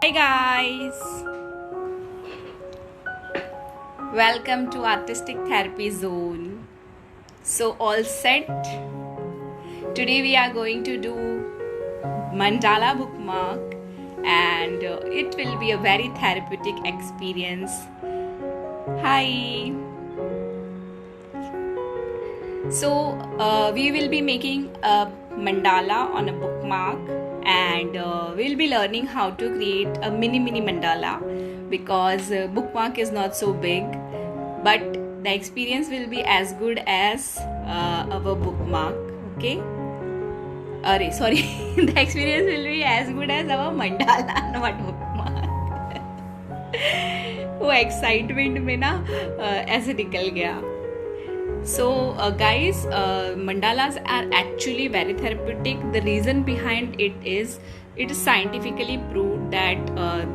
Hi guys, welcome to Artistic Therapy Zone. So all set? Today we are going to do mandala bookmark and it will be a very therapeutic experience. Hi. So we will be making a mandala on a bookmark and we'll be learning how to create a mini mandala because bookmark is not so big, but the experience will be as good as our bookmark. Okay, sorry the experience will be as good as our mandala, not bookmark. वो excitement में ना ऐसे निकल गया. So guys, mandalas are actually very therapeutic. The reason behind it is scientifically proved that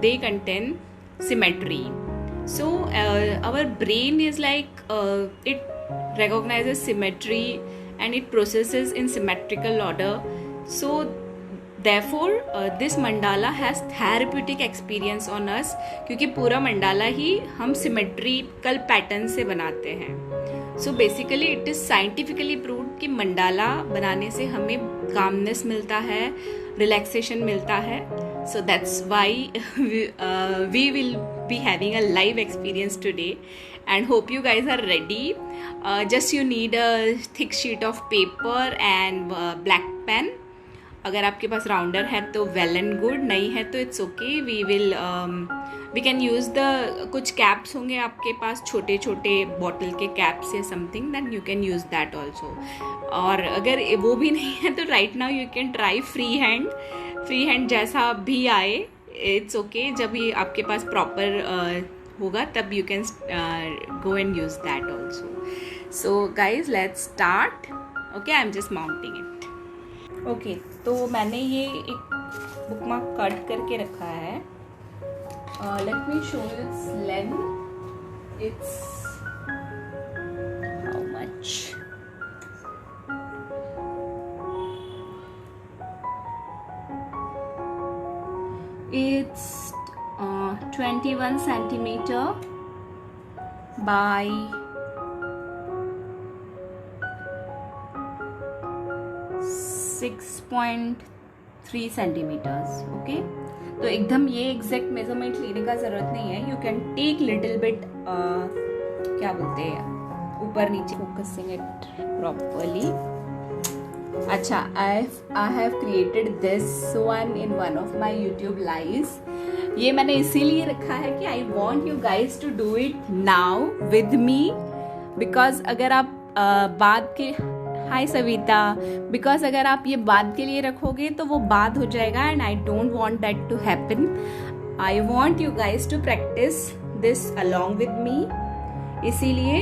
they contain symmetry. So our brain is like it recognizes symmetry and it processes in symmetrical order. So therefore this mandala has therapeutic experience on us क्योंकि पूरा mandala ही हम symmetrical pattern से बनाते हैं. So basically it is scientifically proved कि mandala बनाने से हमें calmness मिलता है, relaxation मिलता है. So that's why we will be having a live experience today and hope you guys are ready. Just you need a thick sheet of paper and black pen. अगर आपके पास rounder है तो well and good, नहीं है तो it's okay. We can use the कुछ caps होंगे आपके पास, छोटे छोटे बॉटल के कैप्स या something, then you can use that also. और अगर वो भी नहीं है तो right now you can try free hand जैसा भी आए, इट्स ओके. जब ये आपके पास प्रॉपर होगा तब you can go and use that also. So guys let's start. Okay, I am just mounting it. Okay, तो मैंने ये एक बुकमार्क कट करके रखा है. Let me show you its length. It's how much? It's 21 centimeter by 6.3 centimetres. Okay, तो एकदम ये एग्जैक्ट मेजरमेंट लेने का जरूरत नहीं है. You can take little bit, क्या बोलते हैं, ऊपर नीचे, फोकसिंग इट प्रॉपरली. अच्छा, I have created this one in one of my YouTube lives. ये मैंने इसीलिए रखा है कि I want you guys to do it now with me, because अगर आप बाद के, हाय सविता, बिकॉज अगर आप ये बाद के लिए रखोगे तो वो बाद हो जाएगा and I don't want that to happen. I want you guys to practice this along with me, इसीलिए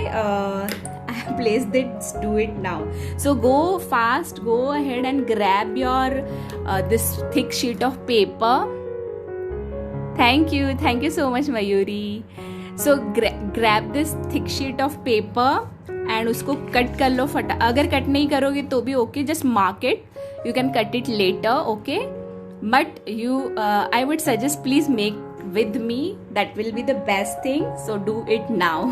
I placed this, do it now. So go fast, go ahead and grab your this thick sheet of paper. Thank you so much Mayuri. So grab this thick sheet of paper and उसको cut कर लो फटा. अगर cut नहीं करोगे तो भी okay, just mark it. You can cut it later, okay, but you I would suggest please make with me, that will be the best thing. So do it now.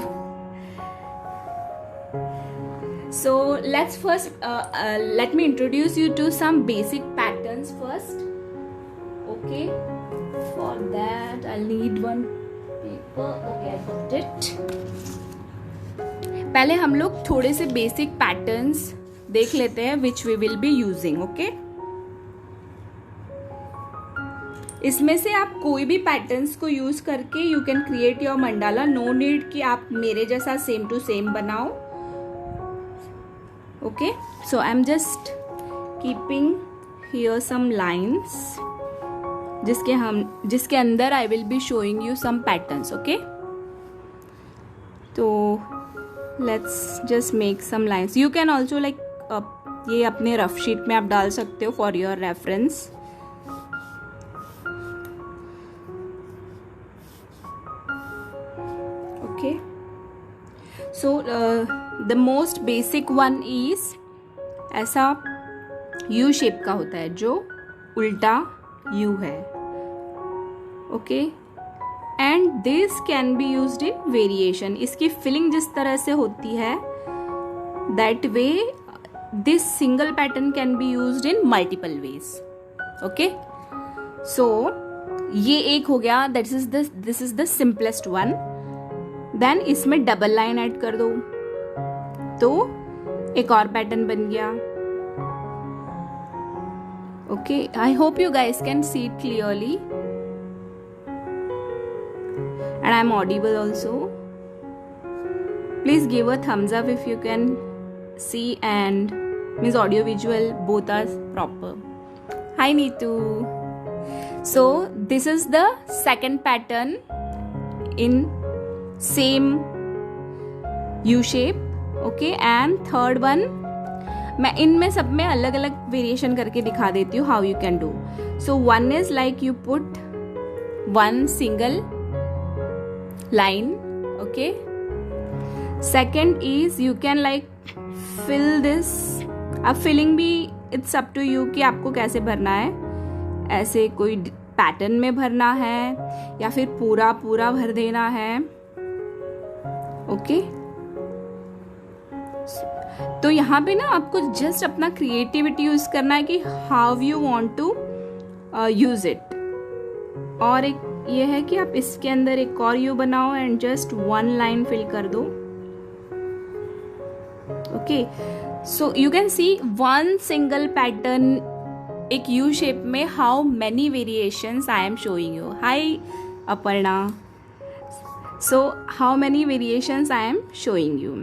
So let's first let me introduce you to some basic patterns first. Okay, for that I'll need one paper. Okay, I got it. पहले हम लोग थोड़े से basic patterns देख लेते हैं which we will be using. Okay, इसमें से आप कोई भी पैटर्न्स को यूज करके you can create your mandala. No need कि आप मेरे जैसा सेम टू सेम बनाओ. Okay, so I'm just keeping here some lines जिसके अंदर I will be showing you some patterns. Okay, तो let's just make some lines. You can also like ये अपने रफ शीट में आप डाल सकते हो for your reference. Okay, so the most basic one is ऐसा U शेप का होता है जो उल्टा U है. Okay, and this can be used in variation. इसकी फिलिंग जिस तरह से होती है, that way this single pattern can be used in multiple ways. Okay, so ये एक हो गया, this is the simplest one. Then इसमें डबल लाइन ऐड कर दो तो एक और पैटर्न बन गया. Okay, I hope you guys can see it clearly and I'm audible also. Please give a thumbs up if you can see and means audio visual both are proper. Hi Neetu. So this is the second pattern in same U shape. Okay, and third one मैं इनमें सब में अलग अलग variation करके दिखा देती हूँ how you can do. So one is like you put one single line. Okay, second is you can like fill this. अब फिलिंग भी इट्स अप टू यू कि आपको कैसे भरना है. ऐसे कोई पैटर्न में भरना है या फिर पूरा पूरा भर देना है. ओके, तो यहाँ पे ना आपको जस्ट अपना क्रिएटिविटी यूज करना है कि how you want to use it. और एक ये है कि आप इसके अंदर एक और यू बनाओ and just one line fill कर दो. Okay, so you can see one single pattern एक यू शेप में how many variations I am showing you. Hi Aparna. So how many variations I am showing you.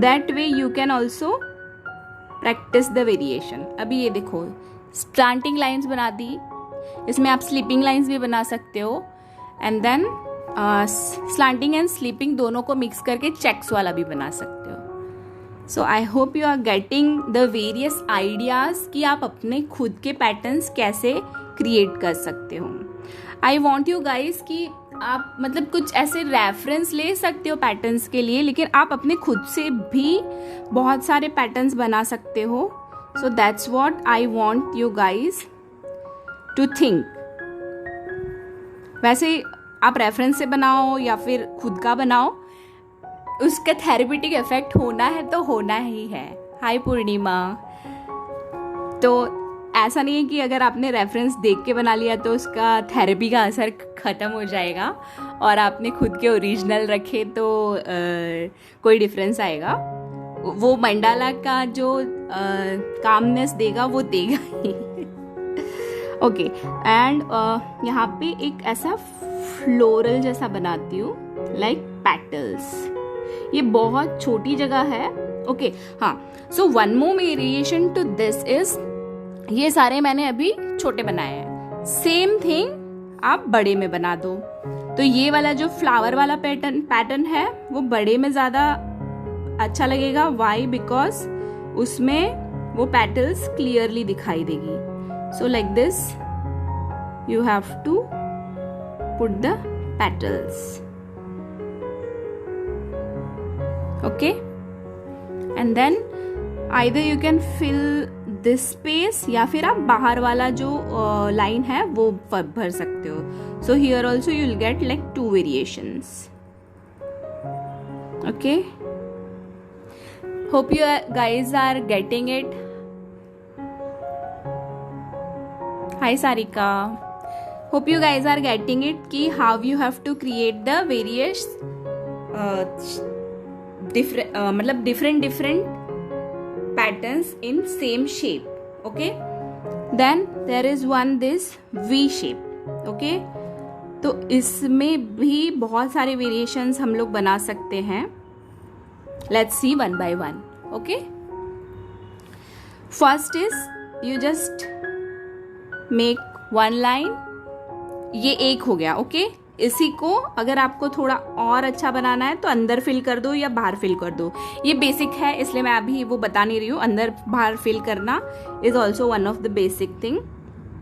That way you can also practice the variation. अभी ये देखो, slanting lines बना दी, इसमें आप sleeping lines भी बना सकते हो. And then slanting and sleeping दोनों को मिक्स करके चेक्स वाला भी बना सकते हो. So I hope you are getting the various ideas कि आप अपने खुद के पैटर्न्स कैसे क्रिएट कर सकते हो. आई वॉन्ट यू गाइज कि आप मतलब कुछ ऐसे रेफरेंस ले सकते हो पैटर्न्स के लिए, लेकिन आप अपने खुद से भी बहुत सारे पैटर्न्स बना सकते हो. So that's what I want you guys to think. वैसे आप रेफरेंस से बनाओ या फिर खुद का बनाओ, उसका थेरेपेटिक इफेक्ट होना है तो होना ही है. हाय पूर्णिमा. तो ऐसा नहीं है कि अगर आपने रेफरेंस देख के बना लिया तो उसका थेरेपी का असर ख़त्म हो जाएगा और आपने खुद के ओरिजिनल रखे तो कोई डिफरेंस आएगा. वो मंडाला का जो कामनेस देगा वो देगा ही. ओके, एंड यहाँ पे एक ऐसा फ्लोरल जैसा बनाती हूँ लाइक पेटल्स. ये बहुत छोटी जगह है. ओके, हाँ. So one more variation to this is, ये सारे मैंने अभी छोटे बनाए हैं. सेम थिंग आप बड़े में बना दो. तो ये वाला जो फ्लावर वाला पैटर्न है वो बड़े में ज्यादा अच्छा लगेगा. वाई? बिकॉज उसमें वो पेटल्स क्लियरली दिखाई देगी. So like this you have to put the petals. Okay, and then either you can fill this space या फिर आप बाहर वाला जो लाइन है वो भर सकते हो. So here also you will get like 2 variations. Okay, hope you guys are getting it. Hi Sarika. Hope you guys are getting it कि how you have to create the various different patterns in same shape. Okay, then there is one this V shape. Okay, तो इसमें भी बहुत सारे variations हम लोग बना सकते हैं. Let's see one by one. Okay, first is you just make one line. ये एक हो गया. ओके, इसी को अगर आपको थोड़ा और अच्छा बनाना है तो अंदर फिल कर दो या बाहर फिल कर दो. ये बेसिक है इसलिए मैं अभी वो बता नहीं रही हूँ. अंदर बाहर फिल करना is also one of the basic thing.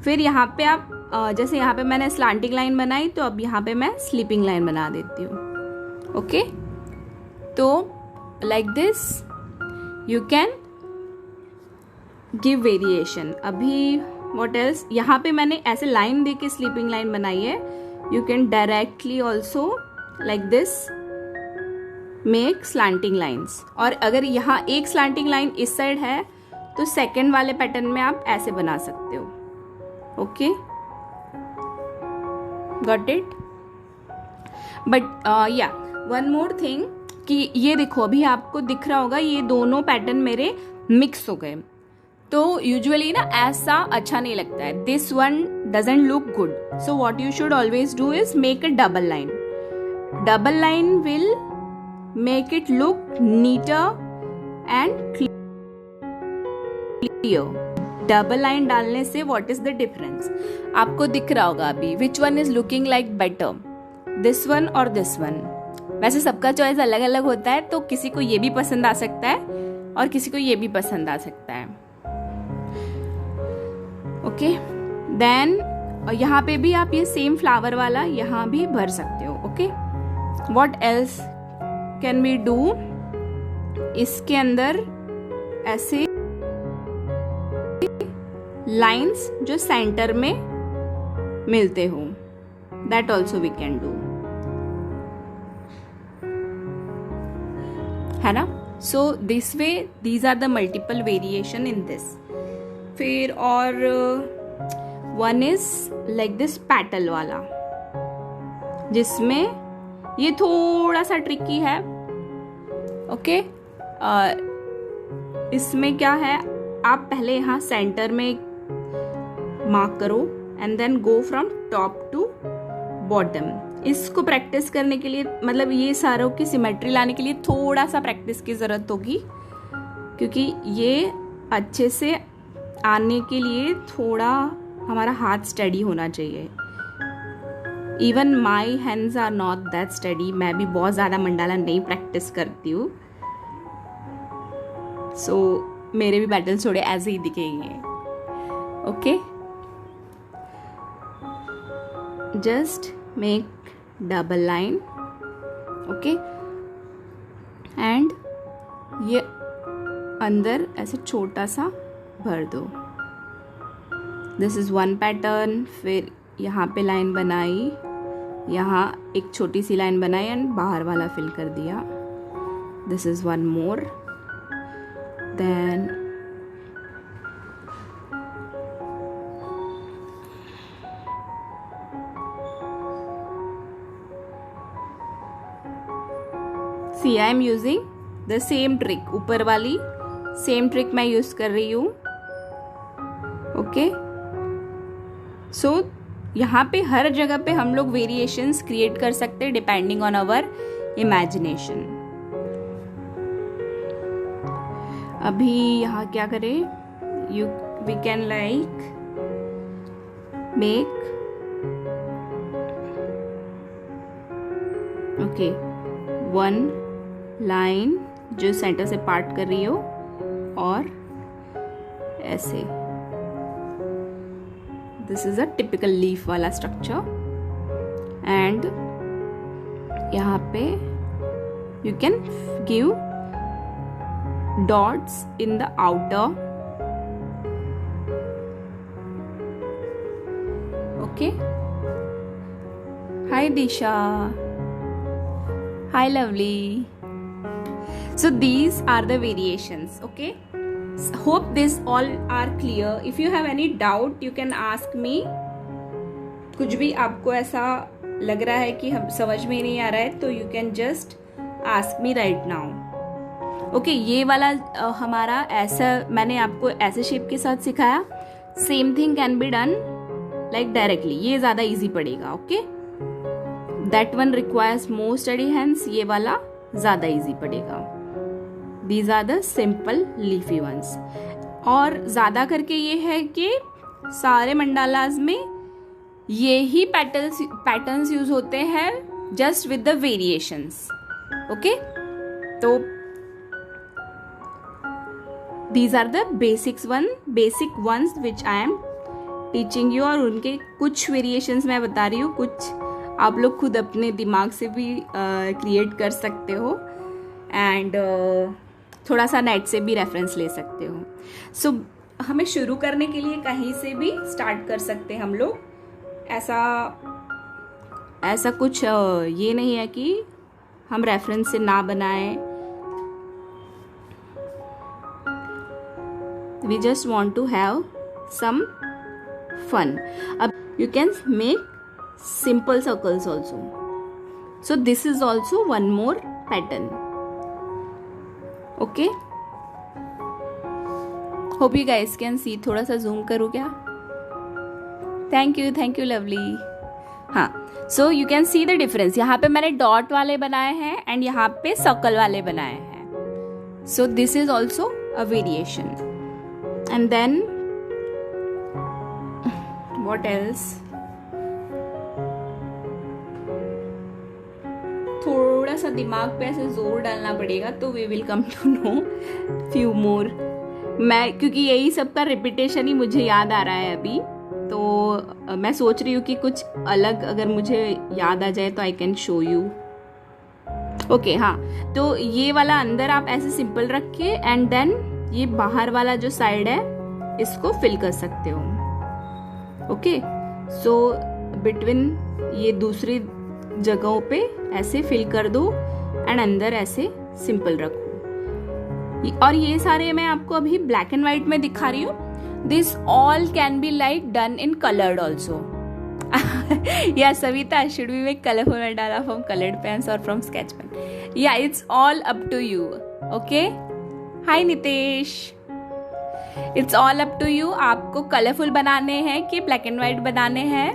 फिर यहाँ पे आप जैसे यहाँ पे मैंने स्लांटिंग लाइन बनाई तो अब यहाँ पे मैं स्लीपिंग लाइन बना देती हूँ. ओके, तो like this you can give variation. अभी व्हाट एल्स, यहाँ पे मैंने ऐसे लाइन दे के स्लीपिंग लाइन बनाई है. You can directly also like this make slanting lines. और अगर यहाँ एक स्लैंटिंग लाइन इस साइड है तो सेकेंड वाले पैटर्न में आप ऐसे बना सकते हो. Okay, got it. बट या वन मोर थिंग कि ये देखो, अभी आपको दिख रहा होगा ये दोनों पैटर्न मेरे मिक्स हो गए. तो यूजुअली ना ऐसा अच्छा नहीं लगता है. This one doesn't look good. So what you should always do is make a double line. Double line will make it look नीटर and clear. Double line डालने से व्हाट इज द डिफरेंस आपको दिख रहा होगा अभी. Which one is looking like better, this one और this one. वैसे सबका चॉइस अलग अलग होता है, तो किसी को ये भी पसंद आ सकता है और किसी को ये भी पसंद आ सकता है. ओके, देन यहाँ पे भी आप ये सेम फ्लावर वाला यहाँ भी भर सकते हो. Okay, what else can we do, इसके अंदर ऐसे लाइन्स जो सेंटर में मिलते हो, that also we can do, है ना. So this way these are the multiple variation in this. फिर और one is like this petal वाला, जिसमें ये थोड़ा सा ट्रिकी है. ओके, इसमें क्या है, आप पहले यहाँ सेंटर में मार्क करो and then go from top to bottom. इसको प्रैक्टिस करने के लिए, मतलब ये सारों की सिमेट्री लाने के लिए थोड़ा सा प्रैक्टिस की जरूरत होगी, क्योंकि ये अच्छे से आने के लिए थोड़ा हमारा हाथ स्टडी होना चाहिए. Even my hands are not that steady. मैं भी बहुत ज़्यादा मंडाला नहीं प्रैक्टिस करती हूँ. सो मेरे भी बैटल्स थोड़े ऐसे ही दिखेंगे. Okay, just make double line. Okay, and ये अंदर ऐसे छोटा सा भर दो. This is one pattern. फिर यहाँ पे लाइन बनाई, यहाँ एक छोटी सी लाइन बनाई एंड बाहर वाला फिल कर दिया. This is one more. Then see I am using the same trick. ऊपर वाली सेम ट्रिक मैं यूज कर रही हूँ. ओके, सो यहाँ पे हर जगह पे हम लोग वेरिएशंस क्रिएट कर सकते हैं डिपेंडिंग ऑन आवर इमेजिनेशन. अभी यहाँ क्या करें, you we can like make, okay, one line जो सेंटर से पार्ट कर रही हो और ऐसे. This is a typical leaf वाला स्ट्रक्चर. एंड यहाँ पे you can give dots in the outer. Okay, hi Disha, hi Lovely. So these are the variations. Okay, hope this all are clear. If you have any doubt you can ask me. कुछ भी आपको ऐसा लग रहा है कि हम समझ में नहीं आ रहा है, तो you can just ask me right now. Okay, ये वाला हमारा ऐसा मैंने आपको ऐसे शेप के साथ सिखाया. Same thing can be done like directly. ये ज्यादा इजी पड़ेगा. Okay, that one requires more steady, hence ये वाला ज्यादा इजी पड़ेगा. These are the simple leafy ones. और ज्यादा करके ये है कि सारे मंडालाज में ये ही पैटर्न्स यूज होते हैं, just with the variations. Okay, तो these are the basic ones which I am teaching you. और उनके कुछ variations मैं बता रही हूँ, कुछ आप लोग खुद अपने दिमाग से भी create कर सकते हो एंड थोड़ा सा नेट से भी रेफरेंस ले सकते हो. सो हमें शुरू करने के लिए कहीं से भी स्टार्ट कर सकते हैं हम लोग। ऐसा कुछ ये नहीं है कि हम रेफरेंस से ना बनाएं। We just want to have some fun. अब you can make simple circles also, so this is also one more pattern. Okay, hope you guys can see. थोड़ा सा जूम करूँ क्या? Thank you lovely. हाँ, so you can see the difference. यहाँ पे मैंने dot वाले बनाए हैं एंड यहाँ पे सर्कल वाले बनाए हैं। So this is also a variation. And then what else? थोड़ा सा दिमाग पे ऐसे जोर डालना पड़ेगा तो we will come to know few more. मैं क्योंकि यही सब का रिपीटेशन ही मुझे याद आ रहा है अभी, तो मैं सोच रही हूँ कि कुछ अलग अगर मुझे याद आ जाए तो I can show you. Okay, हाँ, तो ये वाला अंदर आप ऐसे सिंपल रखिए एंड देन ये बाहर वाला जो साइड है इसको फिल कर सकते हो। ओके, सो बिटवीन ये दूसरी जगहों पे ऐसे फिल कर दो एंड अंदर ऐसे सिंपल रखो। और ये सारे मैं आपको अभी ब्लैक एंड व्हाइट में दिखा रही हूँ। This all can be like done in colored also. Yeah, Savita, should we make colorful mandala from colored pens or from sketch pen? Yeah, it's all up to you. Okay? Hi Nitesh. It's all up to you. आपको colourful बनाने हैं कि black and white बनाने हैं।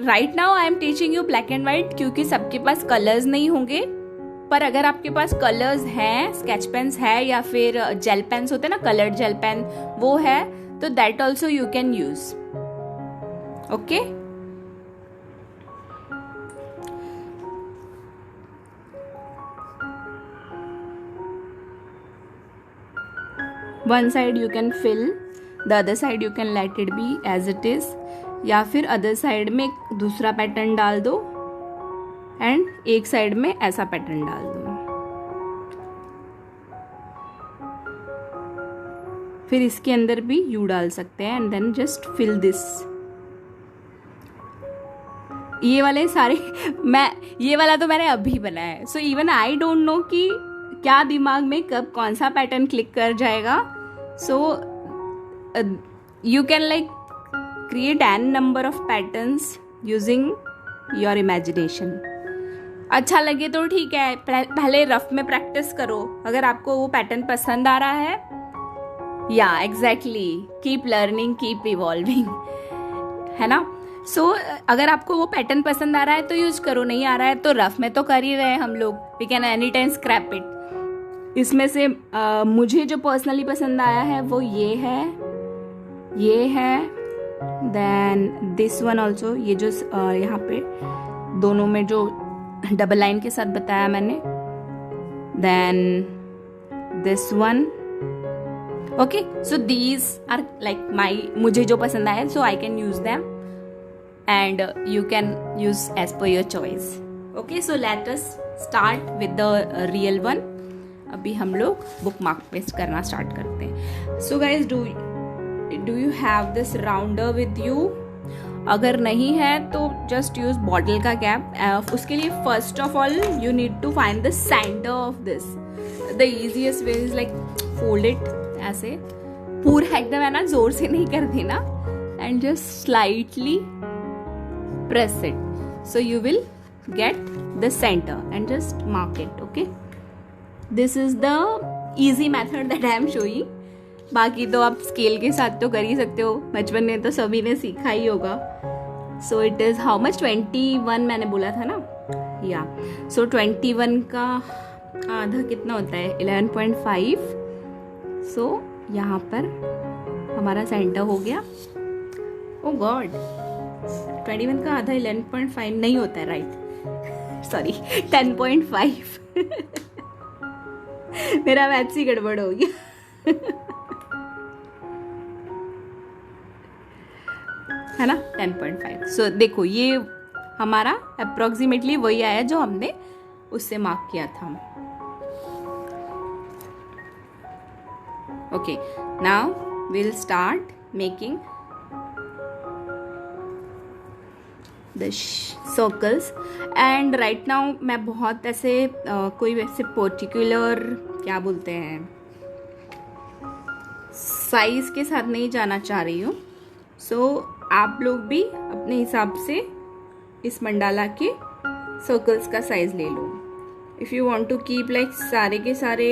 Right now I am teaching you black and white क्योंकि सबके पास colours नहीं होंगे। पर अगर आपके पास कलर्स हैं, स्केच पेन्स है या फिर जेल पेन्स होते हैं ना, कलर्ड जेल पेन, वो है तो that also you can use. Okay, one side you can fill, the other side you can let it be as it is, या फिर अदर साइड में दूसरा पैटर्न डाल दो एंड एक साइड में ऐसा पैटर्न डाल दो। फिर इसके अंदर भी यू डाल सकते हैं and then just fill this. ये वाले सारे ये वाला तो मैंने अभी बनाया है, so even I don't know कि क्या दिमाग में कब कौन सा पैटर्न क्लिक कर जाएगा। सो you can like create an number of patterns using your imagination. अच्छा लगे तो ठीक है, पहले रफ में प्रैक्टिस करो। अगर आपको वो पैटर्न पसंद आ रहा है, या exactly, keep learning, keep evolving, है ना। सो अगर आपको वो पैटर्न पसंद आ रहा है तो यूज करो, नहीं आ रहा है तो रफ में तो कर ही रहे हैं हम लोग। We can any time scrap it. इसमें से मुझे जो पर्सनली पसंद आया है वो ये है, देन दिस वन ऑल्सो, ये जो यहाँ पे दोनों में जो डबल लाइन के साथ बताया मैंने, then this one. Okay, so these are like मुझे जो पसंद आया, so I can use them and you can use as per your choice. Okay, so let us start with the real one. अभी हम लोग बुक मार्क पेस्ट करना start करते हैं। So guys, do you have this rounder with you? अगर नहीं है तो जस्ट यूज बॉटल का कैप। उसके लिए first of all you need to find the centre of this. The easiest way is like fold it ऐसे, पूरा एकदम है ना, जोर से नहीं कर देना, and just slightly press it, so you will get the centre and just mark it. Okay, this is the easy method that I am showing. बाकी तो आप स्केल के साथ तो कर ही सकते हो, बचपन में तो सभी ने सीखा ही होगा। So it is how much, 21 मैंने बोला था ना, या सो 21 का आधा कितना होता है, 11.5। सो यहाँ पर हमारा सेंटर हो गया। ओ गॉड, 21 का आधा 11.5 नहीं होता है, राइट, सॉरी 10.5 मेरा मैथ्स ही गड़बड़ हो गया है ना, 10.5। सो देखो ये हमारा अप्रोक्सीमेटली वही आया जो हमने उससे मार्क किया था। Okay, now we'll start making the circles. And right now मैं बहुत ऐसे कोई वैसे पर्टिकुलर क्या बोलते हैं साइज के साथ नहीं जाना चाह रही हूँ. सो आप लोग भी अपने हिसाब से इस मंडाला के सर्कल्स का साइज ले लो. If you want to keep like सारे के सारे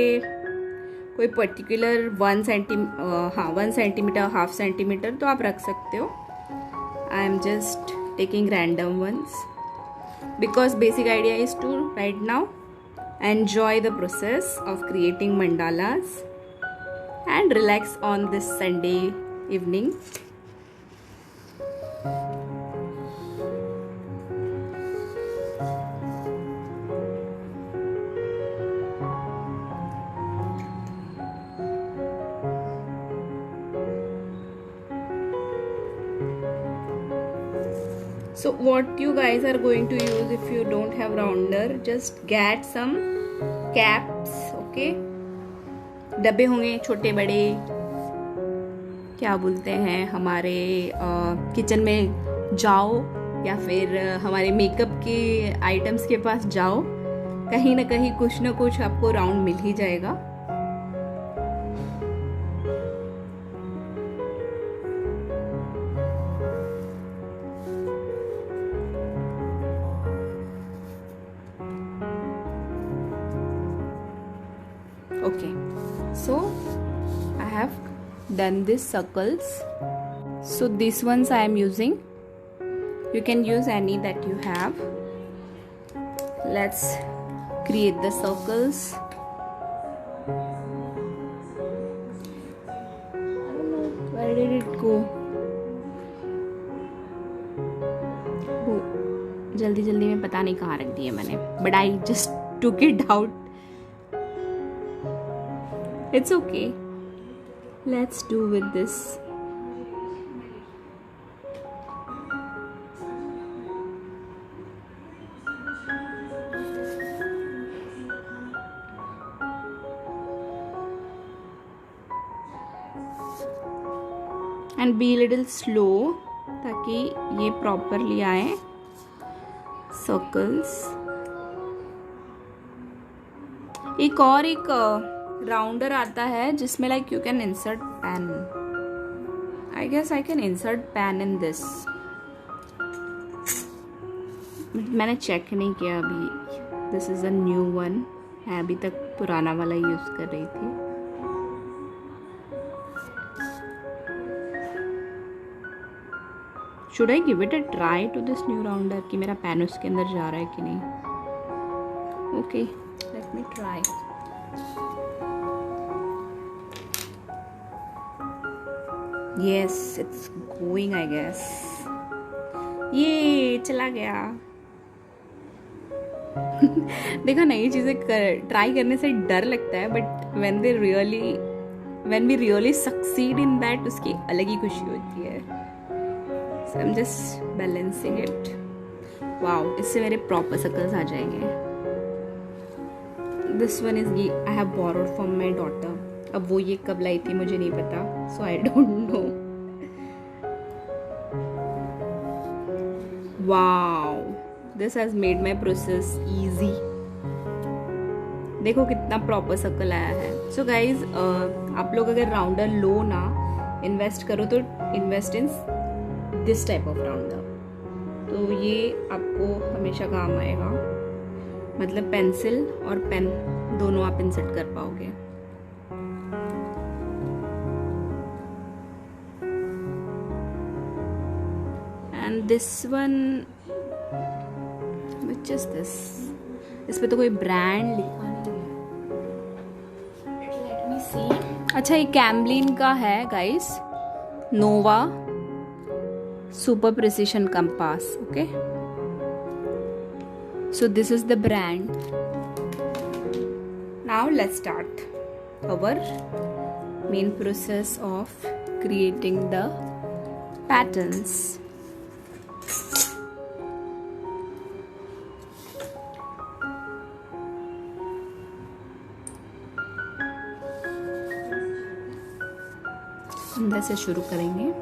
कोई पर्टिकुलर 1 सेंटीमीटर, हाफ सेंटीमीटर तो आप रख सकते हो. I am just taking random ones because basic idea is to right now enjoy the process of creating mandalas and relax on this Sunday evening. So what you guys are going to use if you don't have rounder, just get some caps, okay? डब्बे होंगे छोटे बड़े, क्या बोलते हैं, हमारे kitchen में जाओ या फिर हमारे मेकअप के आइटम्स के पास जाओ, कहीं ना कहीं कुछ ना कुछ आपको राउंड मिल ही जाएगा. Okay, so I have done these circles. So these ones I am using. You can use any that you have. Let's create the circles. I don't know where did it go. जल्दी जल्दी में पता नहीं कहाँ रख दिए मैंने. But I just took it out. It's okay. Let's do with this. And be a little slow ताकि ये properly आए circles. एक राउंडर आता है जिसमें like you can insert pen. I guess I can insert pen in this. मैंने check नहीं किया अभी. This is a new one. मैं अभी तक पुराना वाला यूज कर रही थी. Should I give it a try to this new rounder कि मेरा पेन उसके अंदर जा रहा है कि नहीं. Okay, let me try. Yes, it's going, I guess. ये चला गया. देखा, नई चीजें ट्राई करने से डर लगता है, but when we really succeed in that, उसकी अलग ही खुशी होती है. So I'm just balancing it. Wow, इससे मेरे proper circles आ जाएंगे. This one is I have borrowed from my daughter. अब वो ये कब लाई थी मुझे नहीं पता. So I don't know. Wow, this has made my process easy. देखो कितना प्रॉपर सर्कल आया है. सो गाइज, आप लोग अगर राउंडर लो ना इन्वेस्ट करो तो invest in this type of rounder. तो ये आपको हमेशा काम आएगा. मतलब पेंसिल और पेन दोनों आप इंसर्ट कर पाओगे. And this one, which is this? इस पे तो कोई ब्रांड लिखा नहीं है. लेट मी सी. अच्छा, ये कैम्लिन का है guys. Nova super precision compass. Okay, so this is the brand. Now let's start our main process of creating the patterns. अंदर से शुरू करेंगे।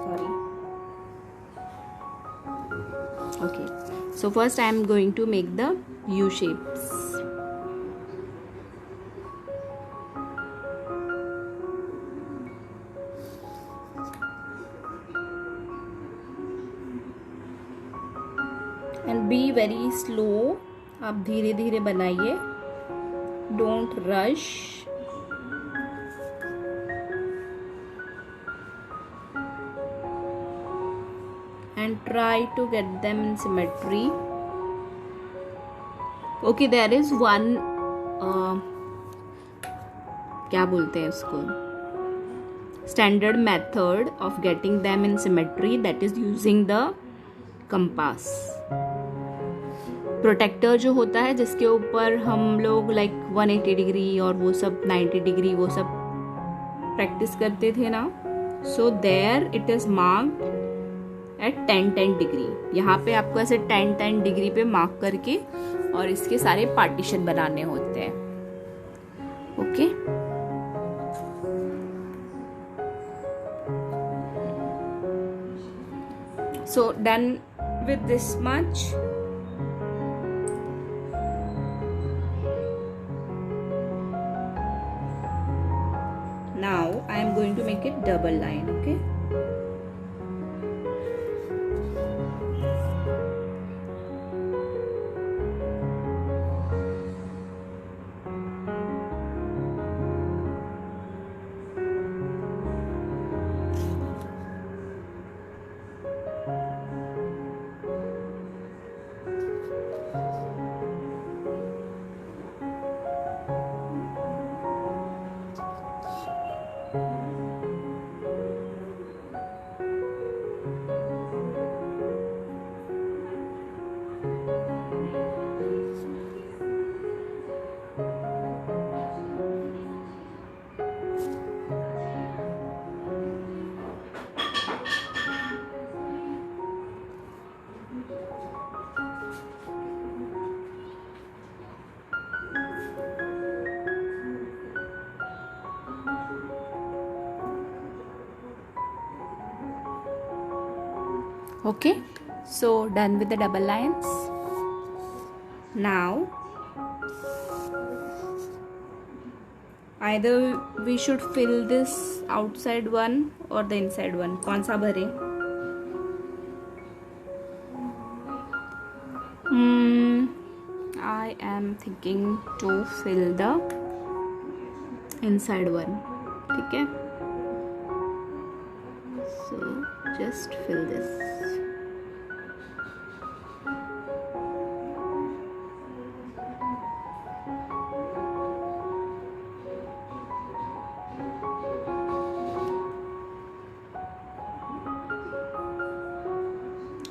Sorry. Okay, so first I am going to make the U shapes. And be very slow. आप धीरे धीरे बनाइए, don't rush. And try to get them in symmetry. Okay, there is one क्या बोलते हैं उसको, standard method of getting them in symmetry, that is using the compass. Protractor जो होता है जिसके ऊपर हम लोग लाइक 180 डिग्री और वो सब 90 डिग्री वो सब प्रैक्टिस करते थे ना, so there it is marked at 10 degree. यहाँ पे आपको ऐसे 10 डिग्री पे मार्क करके और इसके सारे पार्टीशन बनाने होते हैं। Okay, so done with this much. Now I am going to make it double line, okay? Okay, so done with the double lines. Now either we should fill this outside one or the inside one. कौन सा भरे? I am thinking to fill the inside one. ठीक है? So just fill this.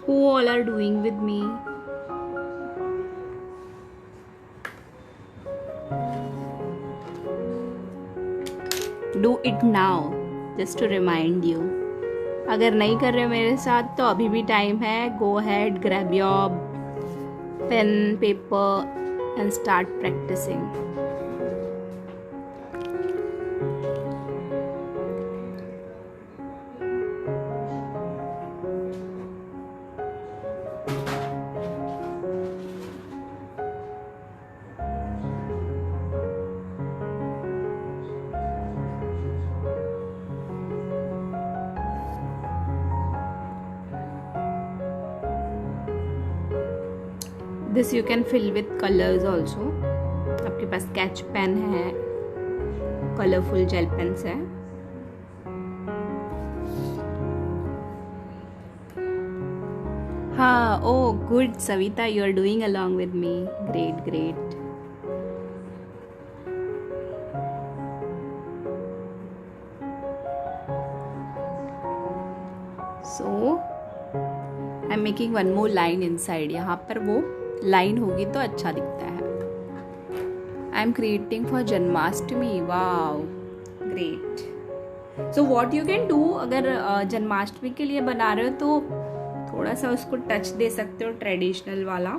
Who all are doing with me? Do it now, just to remind you. अगर नहीं कर रहे हो मेरे साथ तो अभी भी टाइम है. Go ahead, grab your pen, paper and start practicing. This you can fill with colors also. आपके पास स्केच पेन है, कलरफुल जेल पेन्स है. हाँ, oh good Savita, you are doing along with me. Great, great. So I'm making one more line inside. यहाँ पर वो line होगी तो अच्छा दिखता है. I am creating for Janmashtami. Wow, great. So what you can do, अगर जन्माष्टमी के लिए बना रहे हो तो थोड़ा सा उसको टच दे सकते हो ट्रेडिशनल वाला.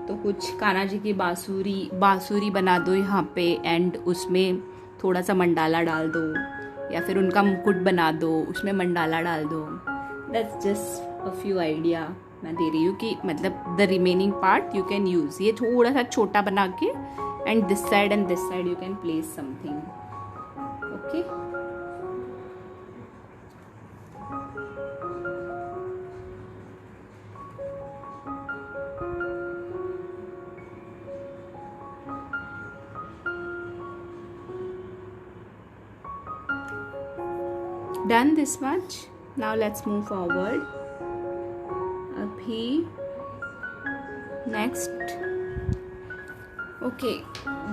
तो कुछ कान्हा जी की बांसुरी बना दो यहाँ पे, एंड उसमें थोड़ा सा मंडाला डाल दो, या फिर उनका मुकुट बना दो, उसमें मंडाला डाल दो. That's just a few idea मैं दे रही हूँ कि मतलब the remaining part you can use. ये थोड़ा सा छोटा बना के and this side you can place something. Okay. Done this much. Now let's move forward. अभी next. Okay.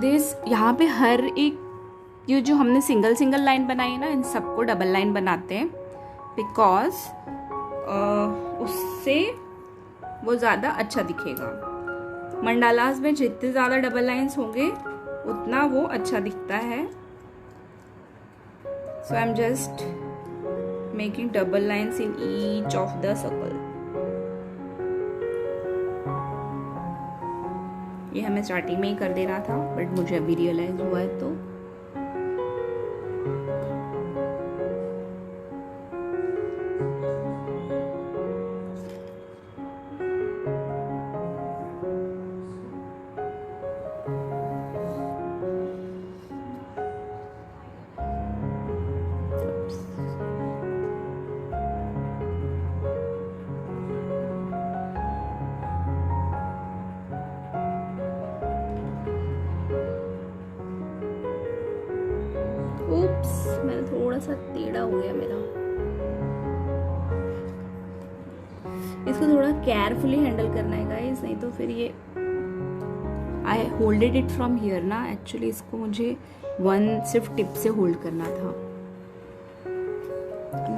This यहाँ पे हर एक ये जो हमने सिंगल लाइन बनाई है ना, इन सबको डबल लाइन बनाते हैं बिकॉज उससे वो ज़्यादा अच्छा दिखेगा. मंडालास में जितने ज़्यादा डबल लाइन्स होंगे उतना वो अच्छा दिखता है. So I'm just making double lines in each of the circle. ये हमें स्टार्टिंग में ही कर देना था, बट मुझे अभी रियलाइज हुआ है. तो मेरा थोड़ा सा टेढ़ा हो गया मेरा. इसको थोड़ा केयरफुली हैंडल करना है गाइस, नहीं तो फिर ये आई होल्डेड इट फ्रॉम हियर ना. एक्चुअली इसको मुझे सिर्फ टिप से होल्ड करना था.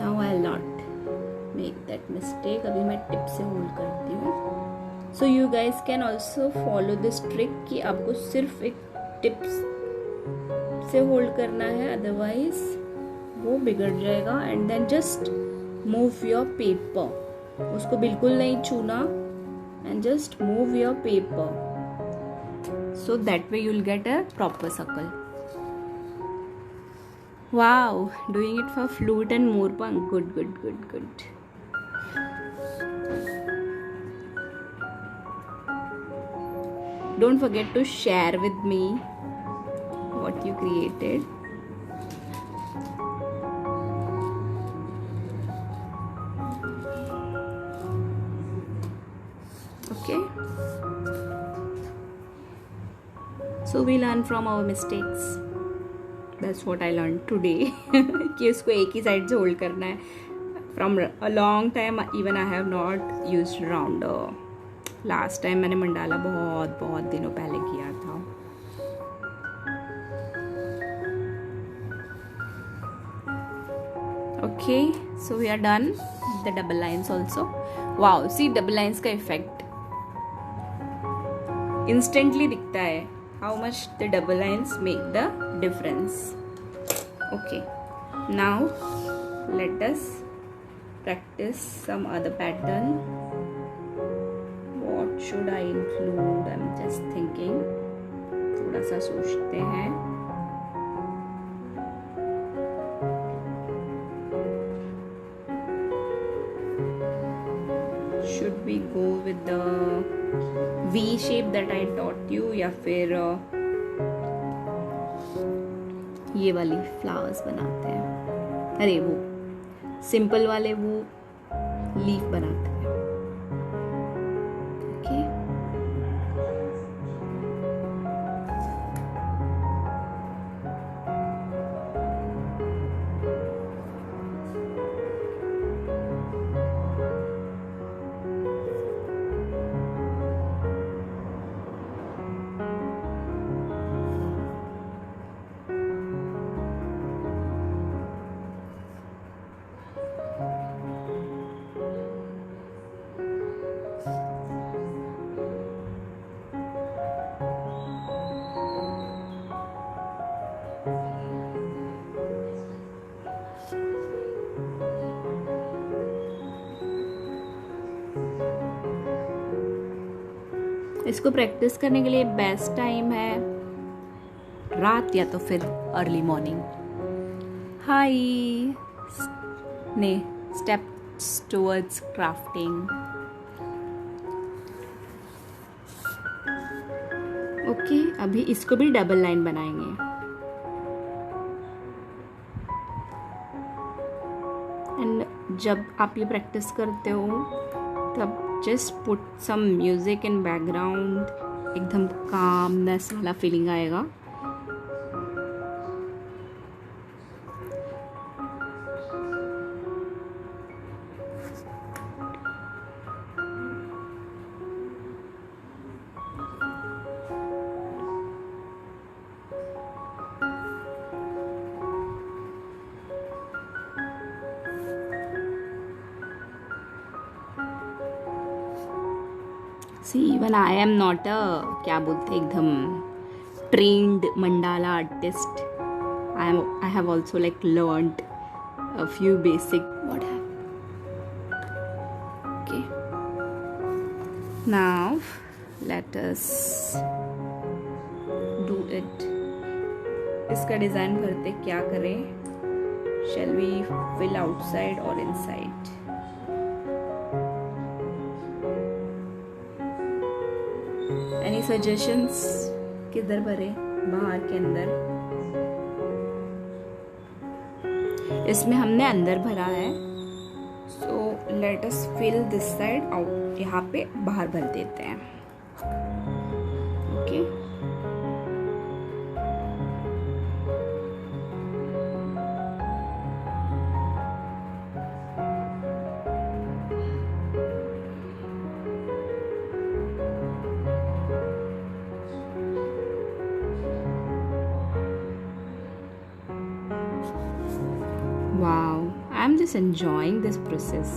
Now I will not make that mistake. अभी मैं टिप से होल्ड करती हूँ. So you guys can also follow this trick कि आपको सिर्फ एक टिप्स से होल्ड करना है, अदरवाइज वो बिगड़ जाएगा. And then just move your paper. उसको बिल्कुल नहीं छूना and just move your paper so that way you'll get a proper circle. Wow, doing it for flute and morpang. Good. Don't forget to share with me what you created. Okay. So we learn from our mistakes. That's what I learned today. कि उसको एक ही side से hold करना है. From a long time even I have not used rounder. Last time मैंने mandala बहुत दिनों पहले किया था. Okay, so we are done with the double lines also. Wow, see double lines का effect. Instantly दिखता है. How much the double lines make the difference. Okay, now let us practice some other pattern. What should I include? I'm just thinking. थोड़ा सा सोचते हैं. Should we go with the V shape that I taught you या फिर ये वाली flowers बनाते हैं? अरे वो सिंपल वाले वो लीफ बनाते हैं. ओके. इसको प्रैक्टिस करने के लिए बेस्ट टाइम है रात या तो फिर अर्ली मॉर्निंग। हाय ने स्टेप्स टुवर्ड्स क्राफ्टिंग। ओके, अभी इसको भी डबल लाइन बनाएंगे। एंड जब आप ये प्रैक्टिस करते हो तब just put some music in background, एकदम कामनेस वाला फीलिंग आएगा। See even I am not a क्या बोलते एकदम trained mandala artist. I have also like learned a few basic what happened. Okay, now let us do it. इसका design करते क्या करें? Shall we fill outside or inside? Any suggestions? किधर भरे, बाहर के अंदर? इसमें हमने अंदर भरा है, so let us fill this side out. यहाँ पे बाहर भर देते हैं। Okay, wow, I am just enjoying this process.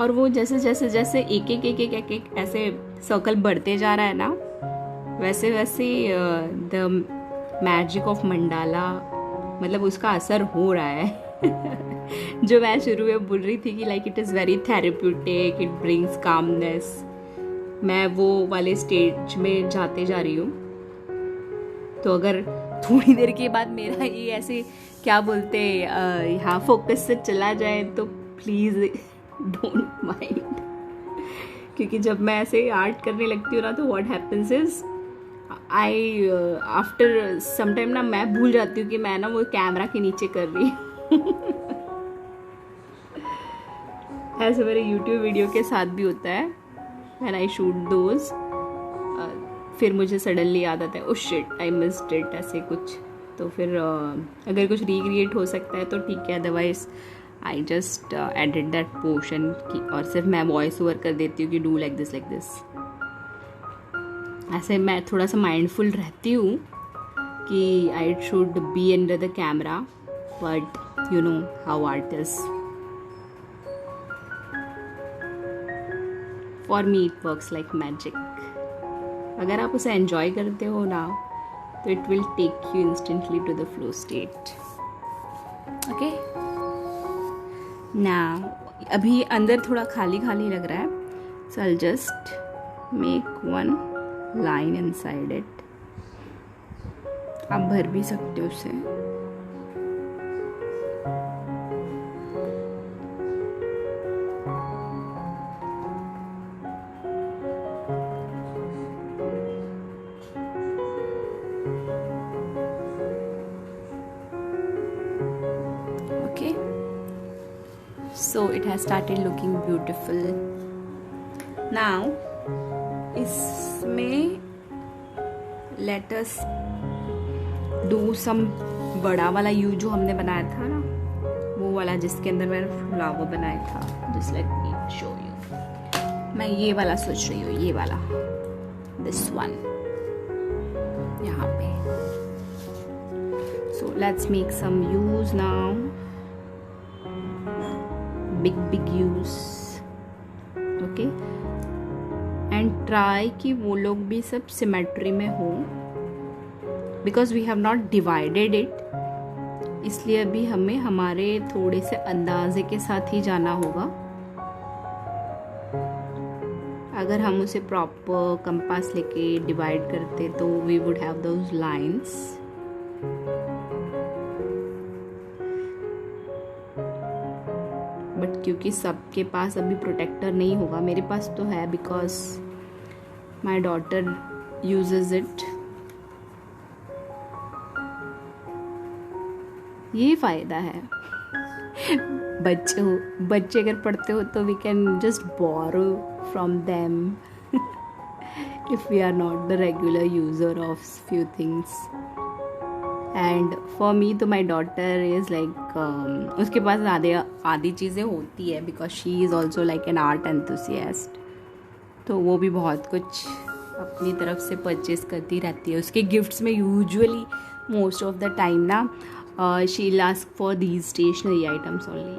और वो जैसे जैसे जैसे एक एक एक एक एक एक ऐसे सर्कल बढ़ते जा रहा है ना, वैसे वैसे द मैजिक ऑफ मंडाला, मतलब उसका असर हो रहा है। जो मैं शुरू में बोल रही थी कि like it is very therapeutic, it brings calmness, मैं वो वाले स्टेज में जाते जा रही हूँ। तो अगर थोड़ी देर के बाद मेरा ये ऐसे क्या बोलते यहाँ फोकस से चला जाए तो प्लीज़ डोंट माइंड, क्योंकि जब मैं ऐसे आर्ट करने लगती हूँ ना तो what happens is I after some time ना मैं भूल जाती हूँ कि मैं ना वो कैमरा के नीचे कर रही हूँ। ऐसे मेरे YouTube वीडियो के साथ भी होता है, व्हेन आई शूट दोज, फिर मुझे सडनली याद आता है, oh shit I missed it, ऐसे कुछ। तो फिर अगर कुछ रिक्रिएट हो सकता है तो ठीक है, otherwise I just edit that portion की, और सिर्फ मैं वॉइस ओवर कर देती हूँ कि do like this like this. ऐसे मैं थोड़ा सा माइंडफुल रहती हूँ कि I should be under the camera, but you know how art is. For me it works like magic. अगर आप उसे एंजॉय करते हो ना तो it will take you instantly to the flow state. Okay, now अभी अंदर थोड़ा खाली खाली लग रहा है, so I just make one line inside it. आप भर भी सकते हो उसे। So it has started looking beautiful. Now इसमें let us do some बड़ा वाला यू जो हमने बनाया था ना, वो वाला जिसके अंदर मैंने फ्लावर बनाया था। Just let me show you. मैं ये वाला सोच रही हूँ, ये वाला, this one, यहाँ पे। So let's make some U's now. big use. Okay, and try कि वो लोग भी सब सिमेट्री में हो, because we have not divided it, इसलिए अभी हमें हमारे थोड़े से अंदाजे के साथ ही जाना होगा। अगर हम उसे प्रॉपर कंपास लेके डिवाइड करते तो we would have those lines. But क्योंकि सबके पास अभी प्रोटेक्टर नहीं होगा, मेरे पास तो है because my daughter uses it. ये फायदा है. बच्चे अगर पढ़ते हो तो we can just borrow from them if we are not the regular user of few things. And for me तो my daughter is like उसके पास आधी चीज़ें होती है because she is also like an art enthusiast. तो वो भी बहुत कुछ अपनी तरफ से परचेज करती रहती है. उसके गिफ्ट्स में usually most of the time ना she'll ask for these stationery items only.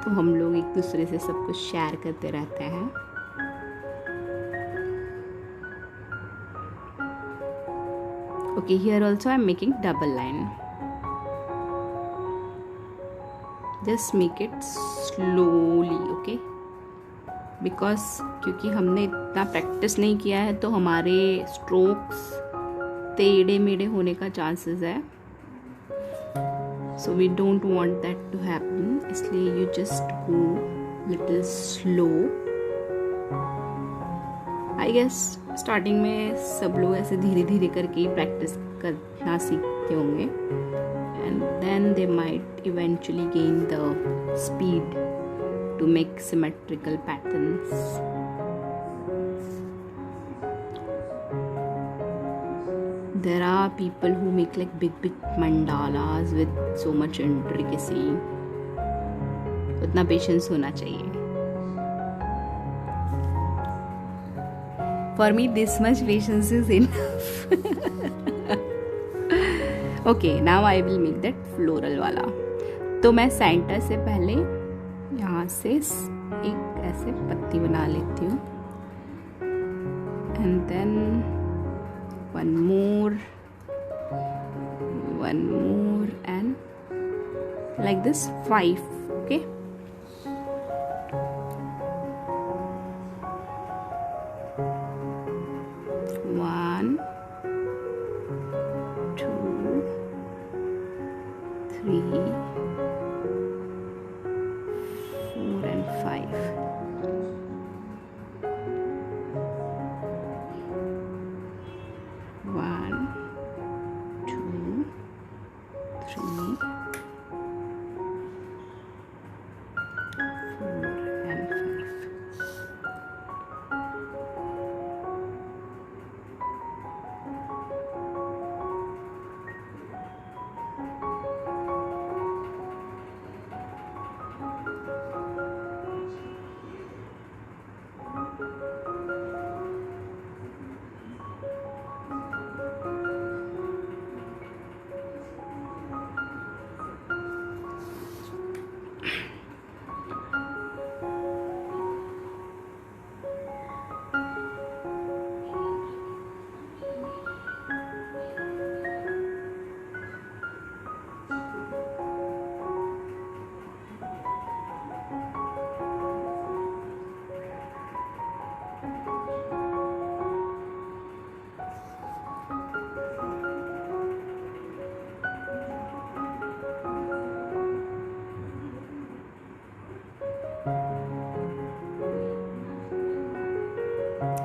तो हम लोग एक दूसरे से सब कुछ शेयर करते रहते हैं. Okay, here also I'm making double line. Just make it slowly, okay? Because क्योंकि हमने इतना प्रैक्टिस नहीं किया है तो हमारे स्ट्रोक्स टेढ़े मेढ़े होने का चांसेस है. So we don't want that to happen. इसलिए you just go little slow. I guess starting में सब लोग ऐसे धीरे धीरे करके ही प्रैक्टिस करना सीखते होंगे. And then they might eventually gain the speed to make symmetrical patterns. There are people who make like big mandalas with so much intricacy. उतना पेशेंस होना चाहिए. For me, this much patience is enough. Okay, now I will make that floral वाला. तो मैं centre से पहले यहाँ से एक ऐसे पत्ती बना लेती हूँ. And then one more and like this 5. Okay, one, two, three, 4 and 5.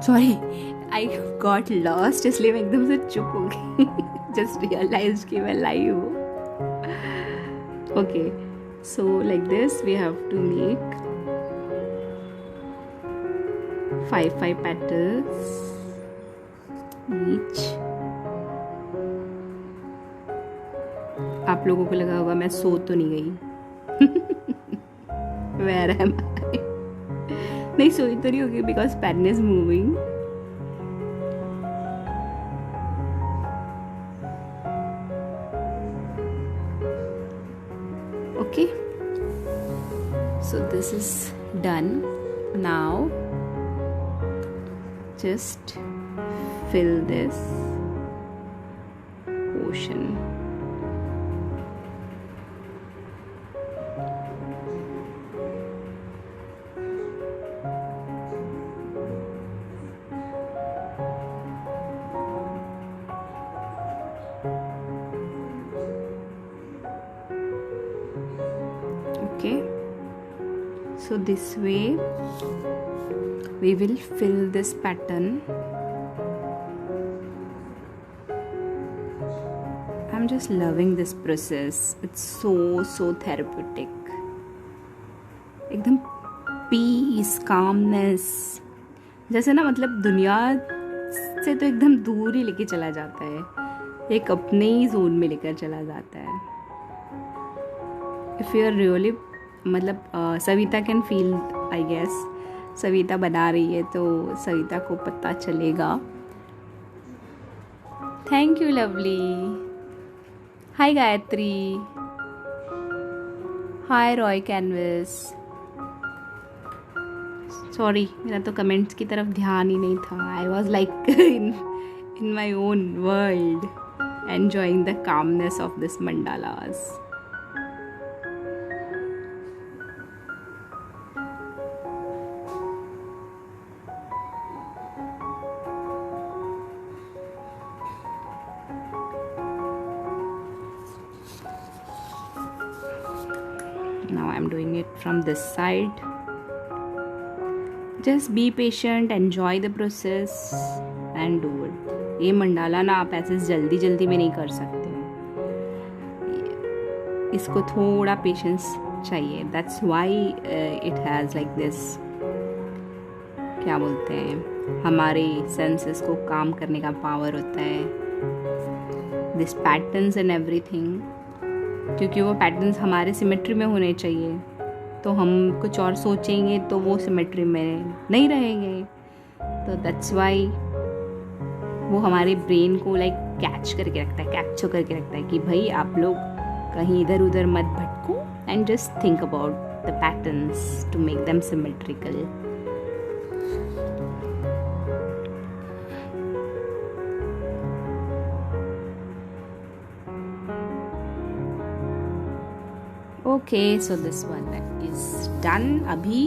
Sorry I got lost, इसलिए मैं एकदम से चुप हो गई. जस्ट रियलाइज कि मैं लाइव हूँ. Okay, so like this we have to make 5 petals each. आप लोगों को लगा होगा मैं सो तो नहीं गई. Where am I? नहीं सोई तो नहीं होगी because pen is moving. Okay, so this is done. Now just fill this portion. So this way we will fill this pattern. I'm just loving this process. It's so therapeutic. एकदम piece, calmness, जैसे ना मतलब दुनिया से तो एकदम दूर ही लेके चला जाता है, एक अपने ही जोन में लेकर चला जाता है. इफ़ यू आर रियली मतलब Savita can feel, I guess Savita बना रही है तो सविता को पता चलेगा. Thank you lovely. Hi Gayatri. Hi Roy canvas. Sorry, मेरा तो कमेंट्स की तरफ ध्यान ही नहीं था. I was like in my own world enjoying the calmness of this mandalas. Now I'm doing it from this side. Just be patient, enjoy the process and do it. ये mandala ना आप ऐसे जल्दी जल्दी में नहीं कर सकते हो, इसको थोड़ा पेशेंस चाहिए. That's why it has like this, क्या बोलते हैं, हमारे सेंसेस को काम करने का पावर होता है. This patterns and everything, क्योंकि वो पैटर्न्स हमारे सिमेट्री में होने चाहिए. तो हम कुछ और सोचेंगे तो वो सिमेट्री में नहीं रहेंगे. तो दैट्स वाई वो हमारे ब्रेन को लाइक कैच करके रखता है, कैप्चर करके रखता है कि भाई आप लोग कहीं इधर उधर मत भटको and just think about the patterns to make them symmetrical. Okay, so this one is done. अभी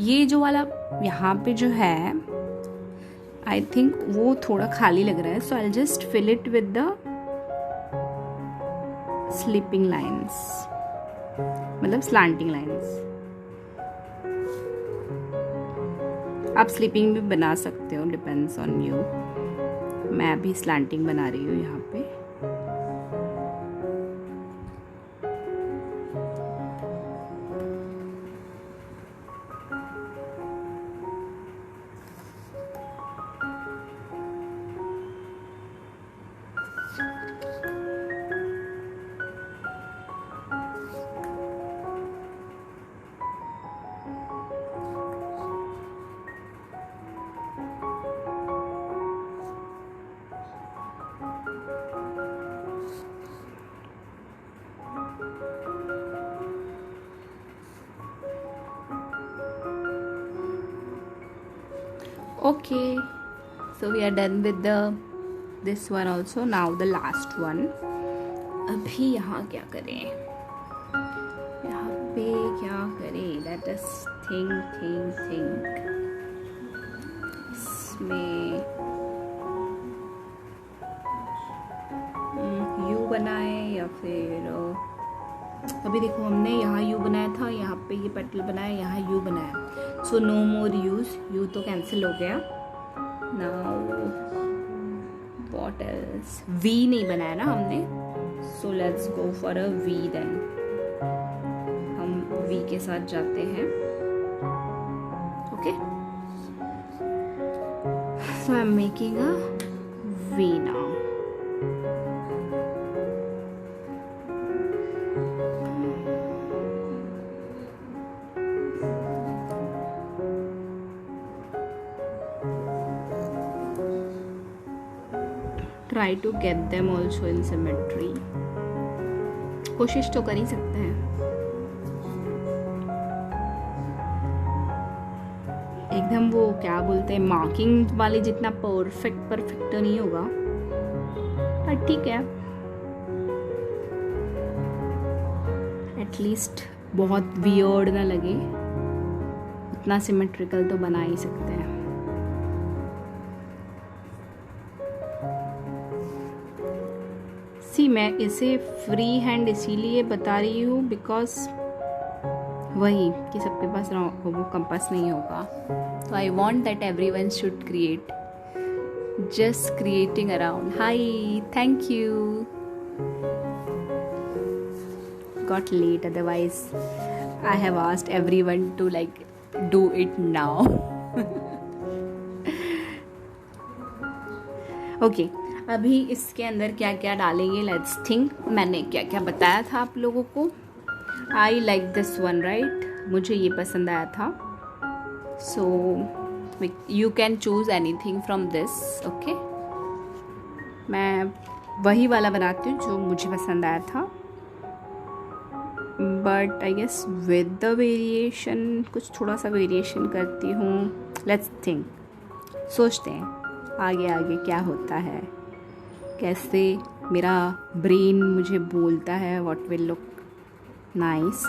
ये जो वाला यहाँ पे जो है, आई थिंक वो थोड़ा खाली लग रहा है. So I just fill it with the sleeping lines, मतलब स्लांटिंग लाइन्स. आप स्लीपिंग भी बना सकते हो, डिपेंड्स ऑन यू. मैं अभी स्लांटिंग बना रही हूँ यहाँ पे. Okay, so we are done with this one also. Now the last one. अभी यहाँ क्या करें, यहाँ पे क्या करें? Let us think. इसमें यू बनाए या फिर अभी देखो हमने यहाँ यू बनाया था, यहाँ पे ये पेटल बनाया, यहाँ यू बनाया. So no more use, U तो कैंसिल हो गया. Now what else? वी नहीं बनाया ना हमने, so let's go for a V then. हम वी के साथ जाते हैं. Okay, so I am making a V now. Try to get them also in symmetry. कोशिश तो कर ही सकते हैं. एकदम वो क्या बोलते हैं, मार्किंग वाले जितना परफेक्ट तो नहीं होगा, पर ठीक है. एटलीस्ट बहुत वियर्ड ना लगे, उतना सिमेट्रिकल तो बना ही सकते हैं. मैं इसे फ्री हैंड इसीलिए बता रही हूँ बिकॉज वही कि सबके पास वो कंपास नहीं होगा. तो I want that every one should create. Just creating around. Hi, thank you. Got late, otherwise I have asked everyone to like do it now. Okay, अभी इसके अंदर क्या क्या डालेंगे, लेट्स थिंक. मैंने क्या क्या बताया था आप लोगों को. I like this one, right. मुझे ये पसंद आया था. सो you can choose anything from this. okay, मैं वही वाला बनाती हूँ जो मुझे पसंद आया था, but I guess with the variation कुछ थोड़ा सा वेरिएशन करती हूँ. लेट्स थिंक, सोचते हैं आगे आगे क्या होता है, कैसे मेरा ब्रेन मुझे बोलता है व्हाट विल लुक नाइस.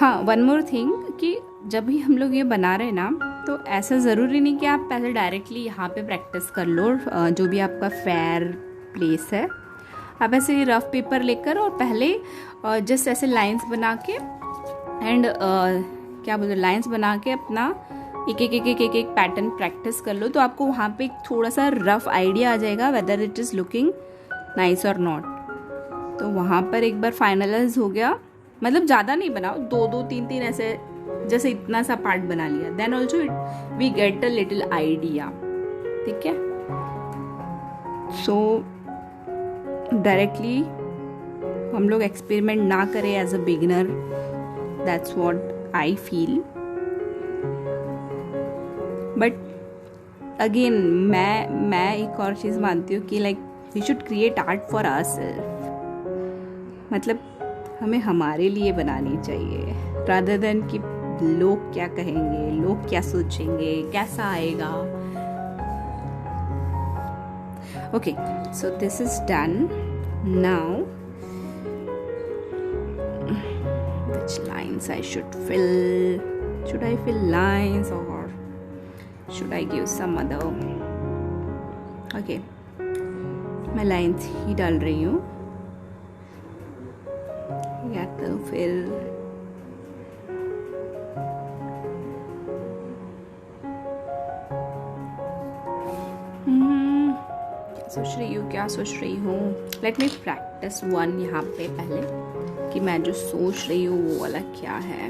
हाँ, वन मोर थिंग कि जब भी हम लोग ये बना रहे हैं ना, तो ऐसा ज़रूरी नहीं कि आप पहले डायरेक्टली यहाँ पे प्रैक्टिस कर लो. जो भी आपका फेयर प्लेस है, आप ऐसे रफ पेपर लेकर और पहले जस्ट ऐसे लाइंस बना के एंड क्या बोलते, लाइंस बना के अपना एक एक एक एक एक एक पैटर्न प्रैक्टिस कर लो. तो आपको वहाँ पे थोड़ा सा रफ आइडिया आ जाएगा whether it is looking nice और नॉट. तो वहाँ पर एक बार फाइनलाइज हो गया, मतलब ज़्यादा नहीं बनाओ, दो दो तीन तीन ऐसे जैसे इतना सा पार्ट बना लिया, then also we get a little idea. ठीक है. सो डायरेक्टली हम लोग एक्सपेरिमेंट ना करें as a beginner. That's what I feel. But again मैं एक और चीज़ मानती हूँ कि like we should create art for ourselves. मतलब हमें हमारे लिए बनानी चाहिए, रादर देन कि लोग क्या कहेंगे, लोग क्या सोचेंगे, कैसा आएगा. Okay, so this is done. Now which lines I should fill? Should I fill lines or should I give some other? Okay, मैं lines ही डाल रही हूँ, या तो फिर क्या सोच रही हूँ. लेट मी प्रैक्टिस वन यहाँ पे पहले, कि मैं जो सोच रही हूँ वो वाला क्या है.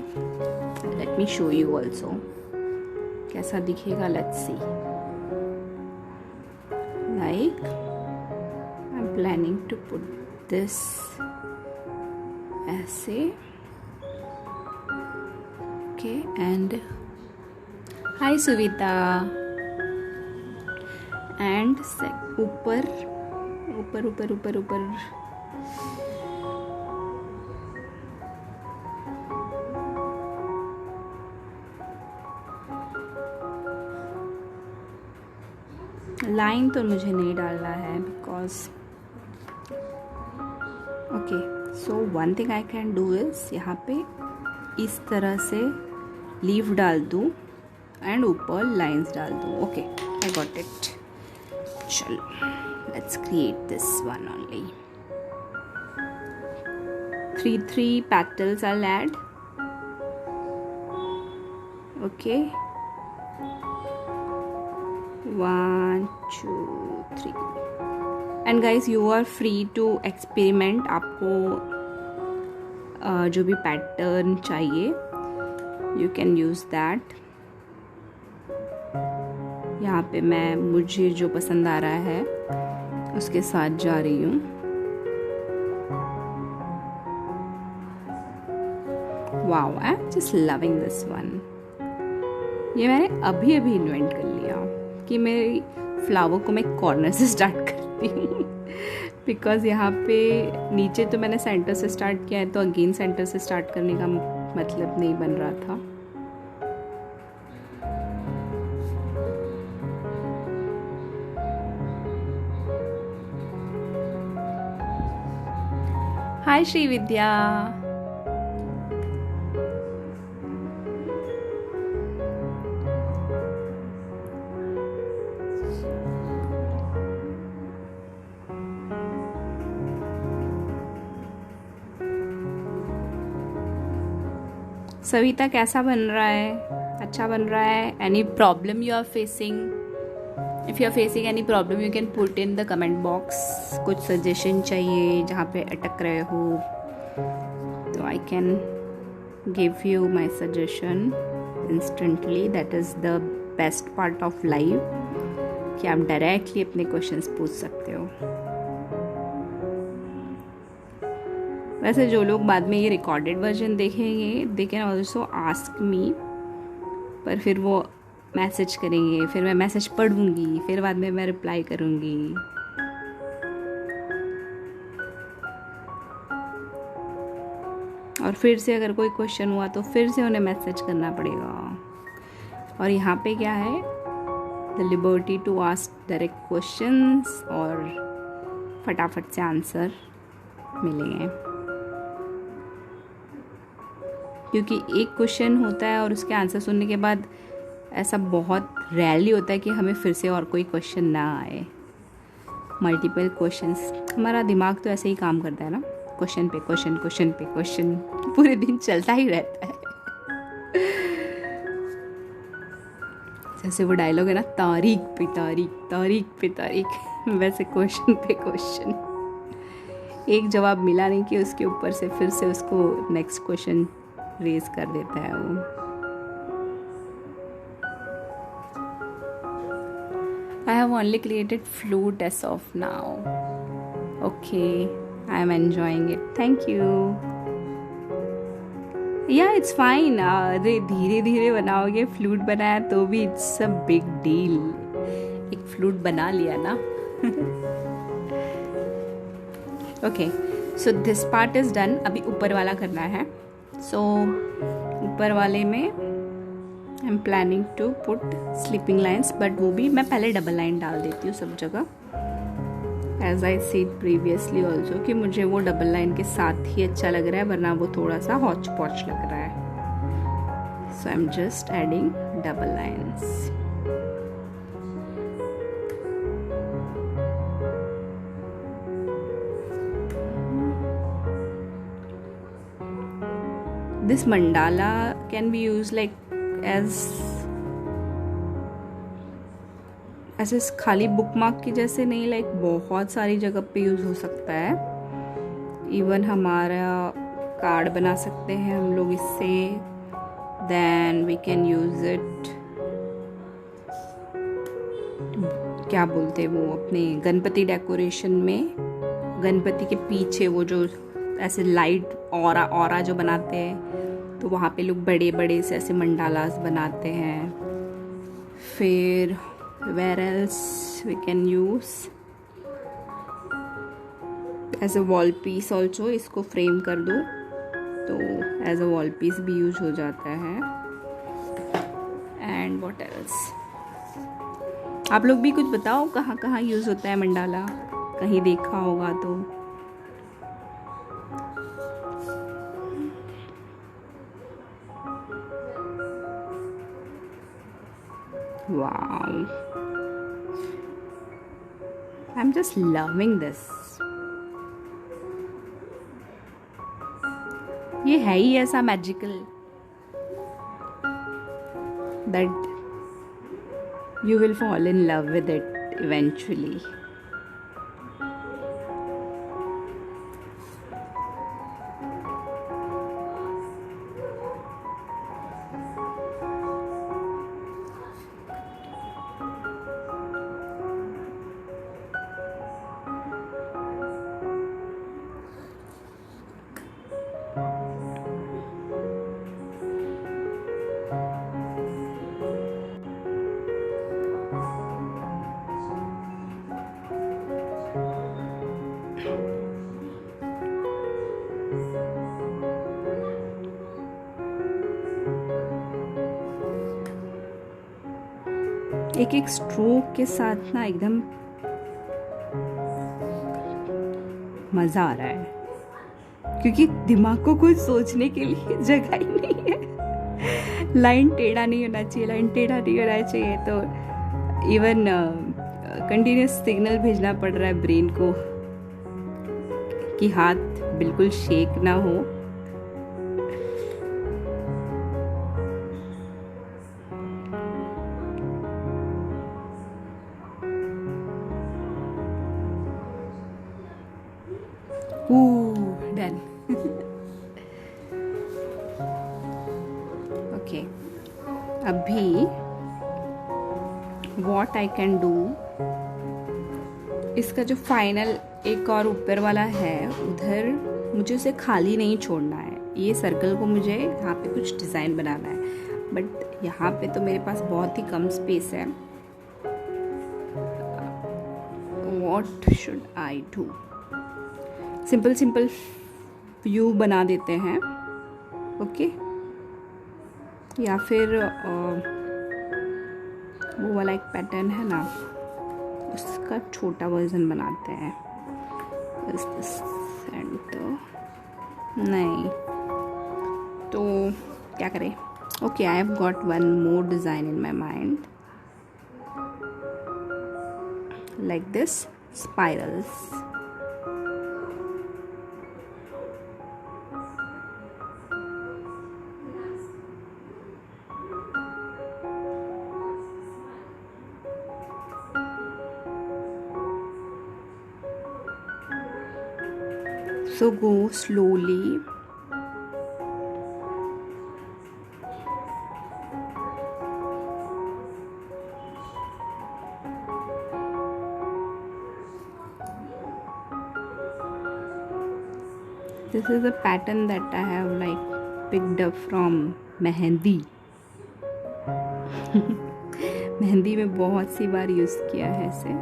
Let me show you also कैसा दिखेगा. Let's see. Like I am planning to put this ऐसे. Okay, and hi Suvita. And ऊपर ऊपर ऊपर ऊपर ऊपर लाइन तो मुझे नहीं डालना है, because okay. So one thing I can do is यहाँ पे इस तरह से लीफ डाल दूँ एंड ऊपर लाइंस डाल दूँ. Okay, I got it. चलो, let's create this one only. 3 petals I'll add. Okay, 1 2 3. and guys, you are free to experiment. आपको जो भी पैटर्न चाहिए you can use that. यहाँ पे मैं मुझे जो पसंद आ रहा है उसके साथ जा रही हूँ. Wow, I am just loving this one. ये मैंने अभी अभी इन्वेंट कर लिया कि मेरी फ्लावर को मैं कॉर्नर से स्टार्ट करती हूँ. बिकॉज यहाँ पे नीचे तो मैंने सेंटर से स्टार्ट किया है, तो अगेन सेंटर से स्टार्ट करने का मतलब नहीं बन रहा था. हाय श्री विद्या. सविता कैसा बन रहा है? अच्छा बन रहा है? Any problem you are facing? If you are facing any problem you can put in the comment box. कुछ सजेशन चाहिए जहाँ पे अटक रहे हो तो I can give you my suggestion instantly. That is the best part of life कि आप डायरेक्टली अपने क्वेश्चंस पूछ सकते हो. वैसे जो लोग बाद में ये रिकॉर्डेड वर्जन देखेंगे they can also ask me, पर फिर वो मैसेज करेंगे, फिर मैं मैसेज पढ़ूंगी, फिर बाद में मैं रिप्लाई करूंगी. और फिर से अगर कोई क्वेश्चन हुआ तो फिर से उन्हें मैसेज करना पड़ेगा. और यहाँ पे क्या है, the liberty to ask direct questions और फटाफट से आंसर मिलेंगे. क्योंकि एक क्वेश्चन होता है और उसके आंसर सुनने के बाद ऐसा बहुत रेयरली होता है कि हमें फिर से और कोई क्वेश्चन ना आए. मल्टीपल क्वेश्चंस, हमारा दिमाग तो ऐसे ही काम करता है ना, क्वेश्चन पे क्वेश्चन, क्वेश्चन पे क्वेश्चन, पूरे दिन चलता ही रहता है. जैसे वो डायलॉग है ना, तारीख पे तारीख, तारीख पे तारीख, वैसे क्वेश्चन पे क्वेश्चन. एक जवाब मिला नहीं कि उसके ऊपर से फिर से उसको नेक्स्ट क्वेश्चन रेज कर देता है वो. I have only created flute as of now. Okay, I am enjoying it. Thank you. Yeah, it's fine. अरे धीरे धीरे बनाओगे. फ्लूट बनाया तो भी इट्स अ बिग डील. एक फ्लूट बना लिया ना. Okay, so this part is done. अभी ऊपर वाला करना है. सो ऊपर वाले में I am planning to put sleeping lines, but वो भी मैं पहले डबल लाइन डाल देती हूँ सब जगह. As I said previously also कि मुझे वो डबल लाइन के साथ ही अच्छा लग रहा है, वरना वो थोड़ा सा हॉच पॉच लग रहा है. So I am just adding double lines. This mandala can be used like as ऐसे खाली बुक मार्क की जैसे नहीं, लाइक बहुत सारी जगह पे यूज़ हो सकता है. इवन हमारा कार्ड बना सकते हैं हम लोग इससे. Then we can use it, क्या बोलते हैं वो, अपने गणपति डेकोरेशन में, गणपति के पीछे वो जो ऐसे लाइट ऑरा जो बनाते हैं, तो वहाँ पे लोग बड़े बड़े से ऐसे मंडालास बनाते हैं. फिर where else we can use as a wall piece also. इसको फ्रेम कर दो तो as a wall piece भी यूज हो जाता है. and what else, आप लोग भी कुछ बताओ कहाँ कहाँ यूज होता है मंडाला, कहीं देखा होगा तो. wow, I'm just loving this. ये है ही ऐसा magical that you will fall in love with it eventually. एक एक स्ट्रोक के साथ ना एकदम मजा आ रहा है, क्योंकि दिमाग को कुछ सोचने के लिए जगह ही नहीं है. लाइन टेढ़ा नहीं होना चाहिए, लाइन टेढ़ा नहीं होना चाहिए. तो इवन कंटिन्यूस सिग्नल भेजना पड़ रहा है ब्रेन को कि हाथ बिल्कुल शेक ना हो. डन. ओके, अभी वॉट आई कैन डू, इसका जो फाइनल एक और ऊपर वाला है उधर मुझे उसे खाली नहीं छोड़ना है. ये सर्कल को मुझे यहाँ पे कुछ डिज़ाइन बनाना है, बट यहाँ पे तो मेरे पास बहुत ही कम स्पेस है. What should I do? Simple view बना देते हैं. ओके, या फिर वो वाला एक पैटर्न है ना, उसका छोटा वर्जन बनाते हैं. सेंटर नहीं तो क्या करें? Okay, I have got one more design in my mind, like this spirals. So go slowly. This is a pattern that I have like picked up from mehndi. Mehndi में बहुत सी बार यूज़ किया है इसे.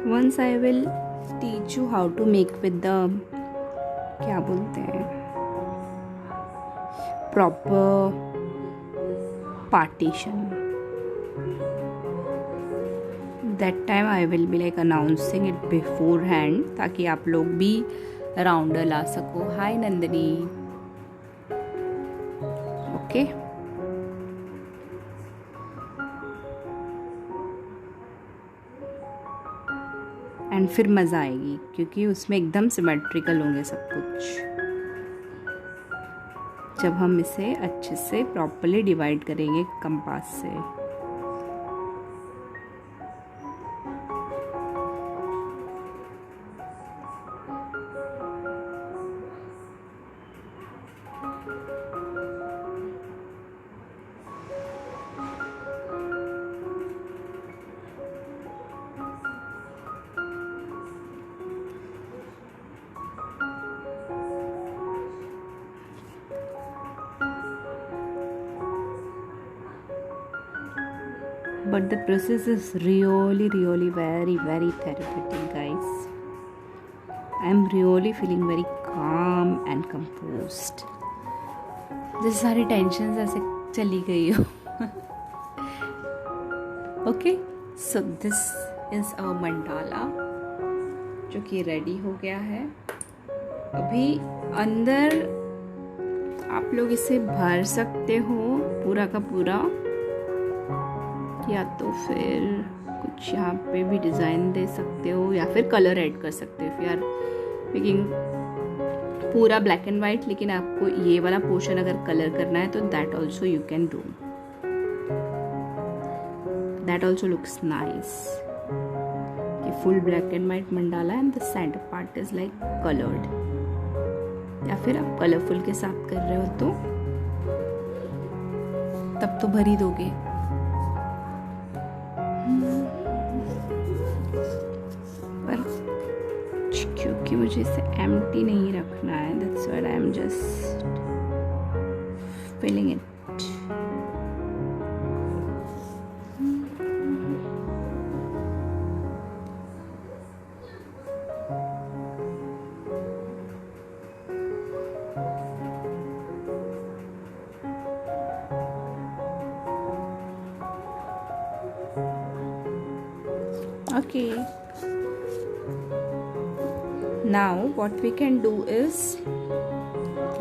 Once I will teach you how to make with the क्या बोलते हैं proper partition. That time I will be like announcing it beforehand ताकि आप लोग भी राउंडर ला सको. Hi नंदनी. Okay. एंड फिर मज़ा आएगी क्योंकि उसमें एकदम सिमेट्रिकल होंगे सब कुछ जब हम इसे अच्छे से प्रॉपर्ली डिवाइड करेंगे कंपास से. But the process is really very therapeutic, guys. I am really feeling very calm and composed. जैसे सारी टेंशन ऐसे चली गई हो. Okay, so this is our mandala जो कि रेडी हो गया है. अभी अंदर आप लोग इसे भर सकते हो पूरा का पूरा, या तो फिर कुछ यहाँ पे भी डिज़ाइन दे सकते हो या फिर कलर ऐड कर सकते हो. फिर यार मेकिंग पूरा ब्लैक एंड वाइट, लेकिन आपको ये वाला पोर्शन अगर कलर करना है तो that also you can do. That also looks nice. ये full black and white mandala and the centre part is like coloured. या फिर आप कलरफुल के साथ कर रहे हो तो तब तो भर ही दोगे. पर क्योंकि मुझे इसे एम्प्टी नहीं रखना है, that's why I am just filling it. Okay, now what we can do is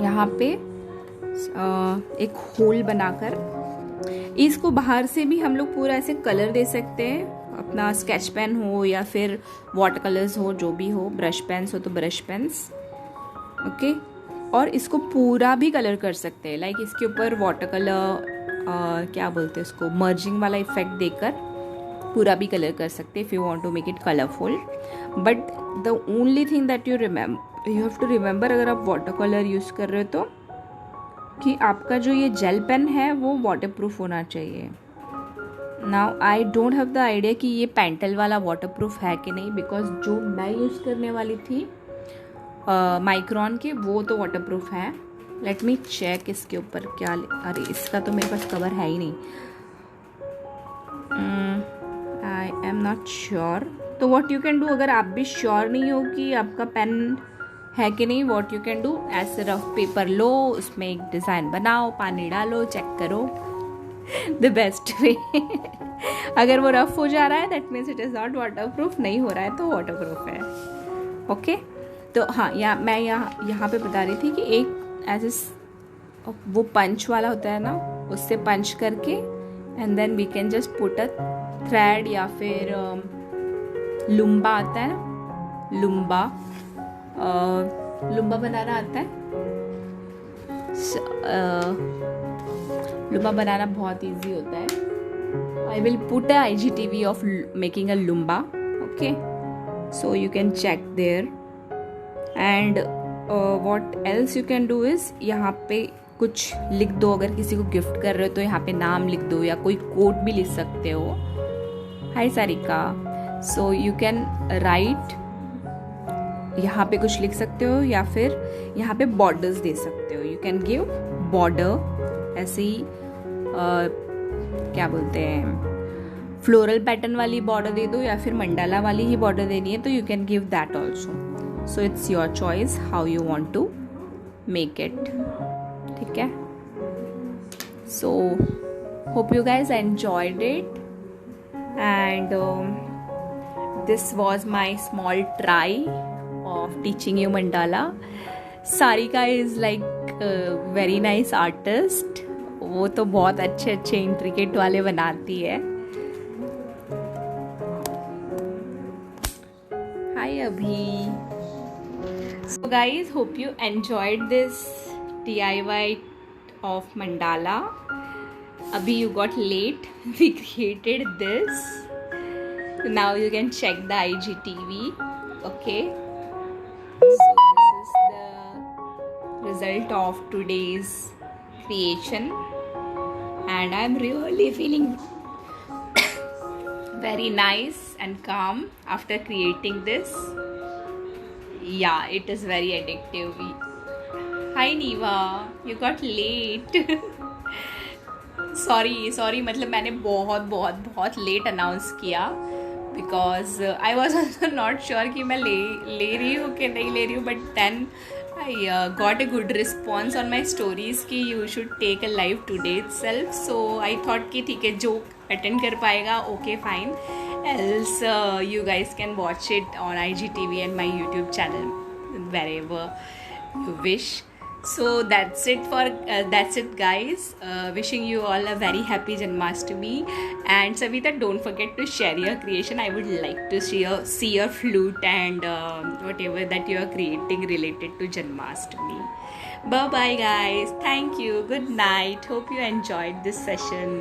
यहाँ पे एक होल बनाकर इसको बाहर से भी हम लोग पूरा ऐसे कलर दे सकते हैं, अपना स्केच पेन हो या फिर वाटर कलर्स हो, जो भी हो, ब्रश पेन्स हो तो ब्रश पेन्स, ओके। और इसको पूरा भी कलर कर सकते हैं, लाइक इसके ऊपर वाटर कलर क्या बोलते हैं उसको, मर्जिंग वाला इफेक्ट देकर पूरा भी कलर कर सकते हैं if you want to make it colourful. But the only thing that you have to remember, अगर आप वाटर कलर यूज़ कर रहे हो तो कि आपका जो ये जेल पेन है वो वाटर प्रूफ होना चाहिए। Now I don't have the idea कि ये पेंटल वाला वाटर प्रूफ है कि नहीं, बिकॉज जो मैं यूज़ करने वाली थी माइक्रॉन के, वो तो वाटर प्रूफ है। लेट मी चेक इसके ऊपर क्या, अरे इसका तो मेरे पास कवर है ही नहीं, आई एम नॉट श्योर। तो वॉट यू कैन डू, अगर आप भी श्योर नहीं हो कि आपका पेन है कि नहीं, वॉट यू कैन डू, ऐसे रफ पेपर लो, उसमें एक डिज़ाइन बनाओ, पानी डालो, चेक करो, द बेस्ट वे। अगर वो रफ हो जा रहा है that means it is not water proof, नहीं हो रहा है तो वाटर प्रूफ है, ओके। तो हाँ, मैं यहाँ पे बता रही थी कि एक ऐसे वो पंच वाला होता है ना, उससे पंच करके and then we can just put a thread, या फिर लुम्बा आता है, लुम्बा बनाना आता है। लुम्बा बनाना बहुत इजी होता है। I will put a IGTV of making a लुम्बा, okay, so you can check there. And what else you can do is, यहाँ पे कुछ लिख दो, अगर किसी को गिफ्ट कर रहे हो तो यहाँ पे नाम लिख दो, या कोई कोट भी लिख सकते हो, hi Sarika, so you can write, यहाँ पे कुछ लिख सकते हो, या फिर यहाँ पे बॉर्डर्स दे सकते हो, यू कैन गिव बॉर्डर, ऐसे ही क्या बोलते हैं, फ्लोरल पैटर्न वाली बॉर्डर दे दो, या फिर मंडाला वाली ही बॉर्डर देनी है तो you can give that also. So it's your choice how you want to make it, ठीक है। So hope you guys enjoyed it, and this was my small try of teaching you mandala. Sarika is like a very nice artist, वो तो बहुत अच्छे अच्छे intricate वाले बनाती है। Hi Abhi. So guys, hope you enjoyed this DIY of mandala. Abhi you got late, we created this, so now you can check the IGTV, okay. So this is the result of today's creation, and I'm really feeling very nice and calm after creating this. Yeah, it is very addictive. Hi Niva, you got late. Sorry, मतलब मैंने बहुत late announce किया, because I was also not sure कि मैं ले रही हूँ कि नहीं ले रही हूँ, but then I got a good response on my stories कि you should take a live today itself. So I thought कि ठीक है, जो अटेंड कर पाएगा okay fine, else you guys can watch it on IGTV and my YouTube channel wherever you wish. So that's it guys, wishing you all a very happy Janmashtami. And Savita, don't forget to share your creation. I would like to see your flute and whatever that you are creating related to Janmashtami. Bye bye guys, thank you, good night, hope you enjoyed this session.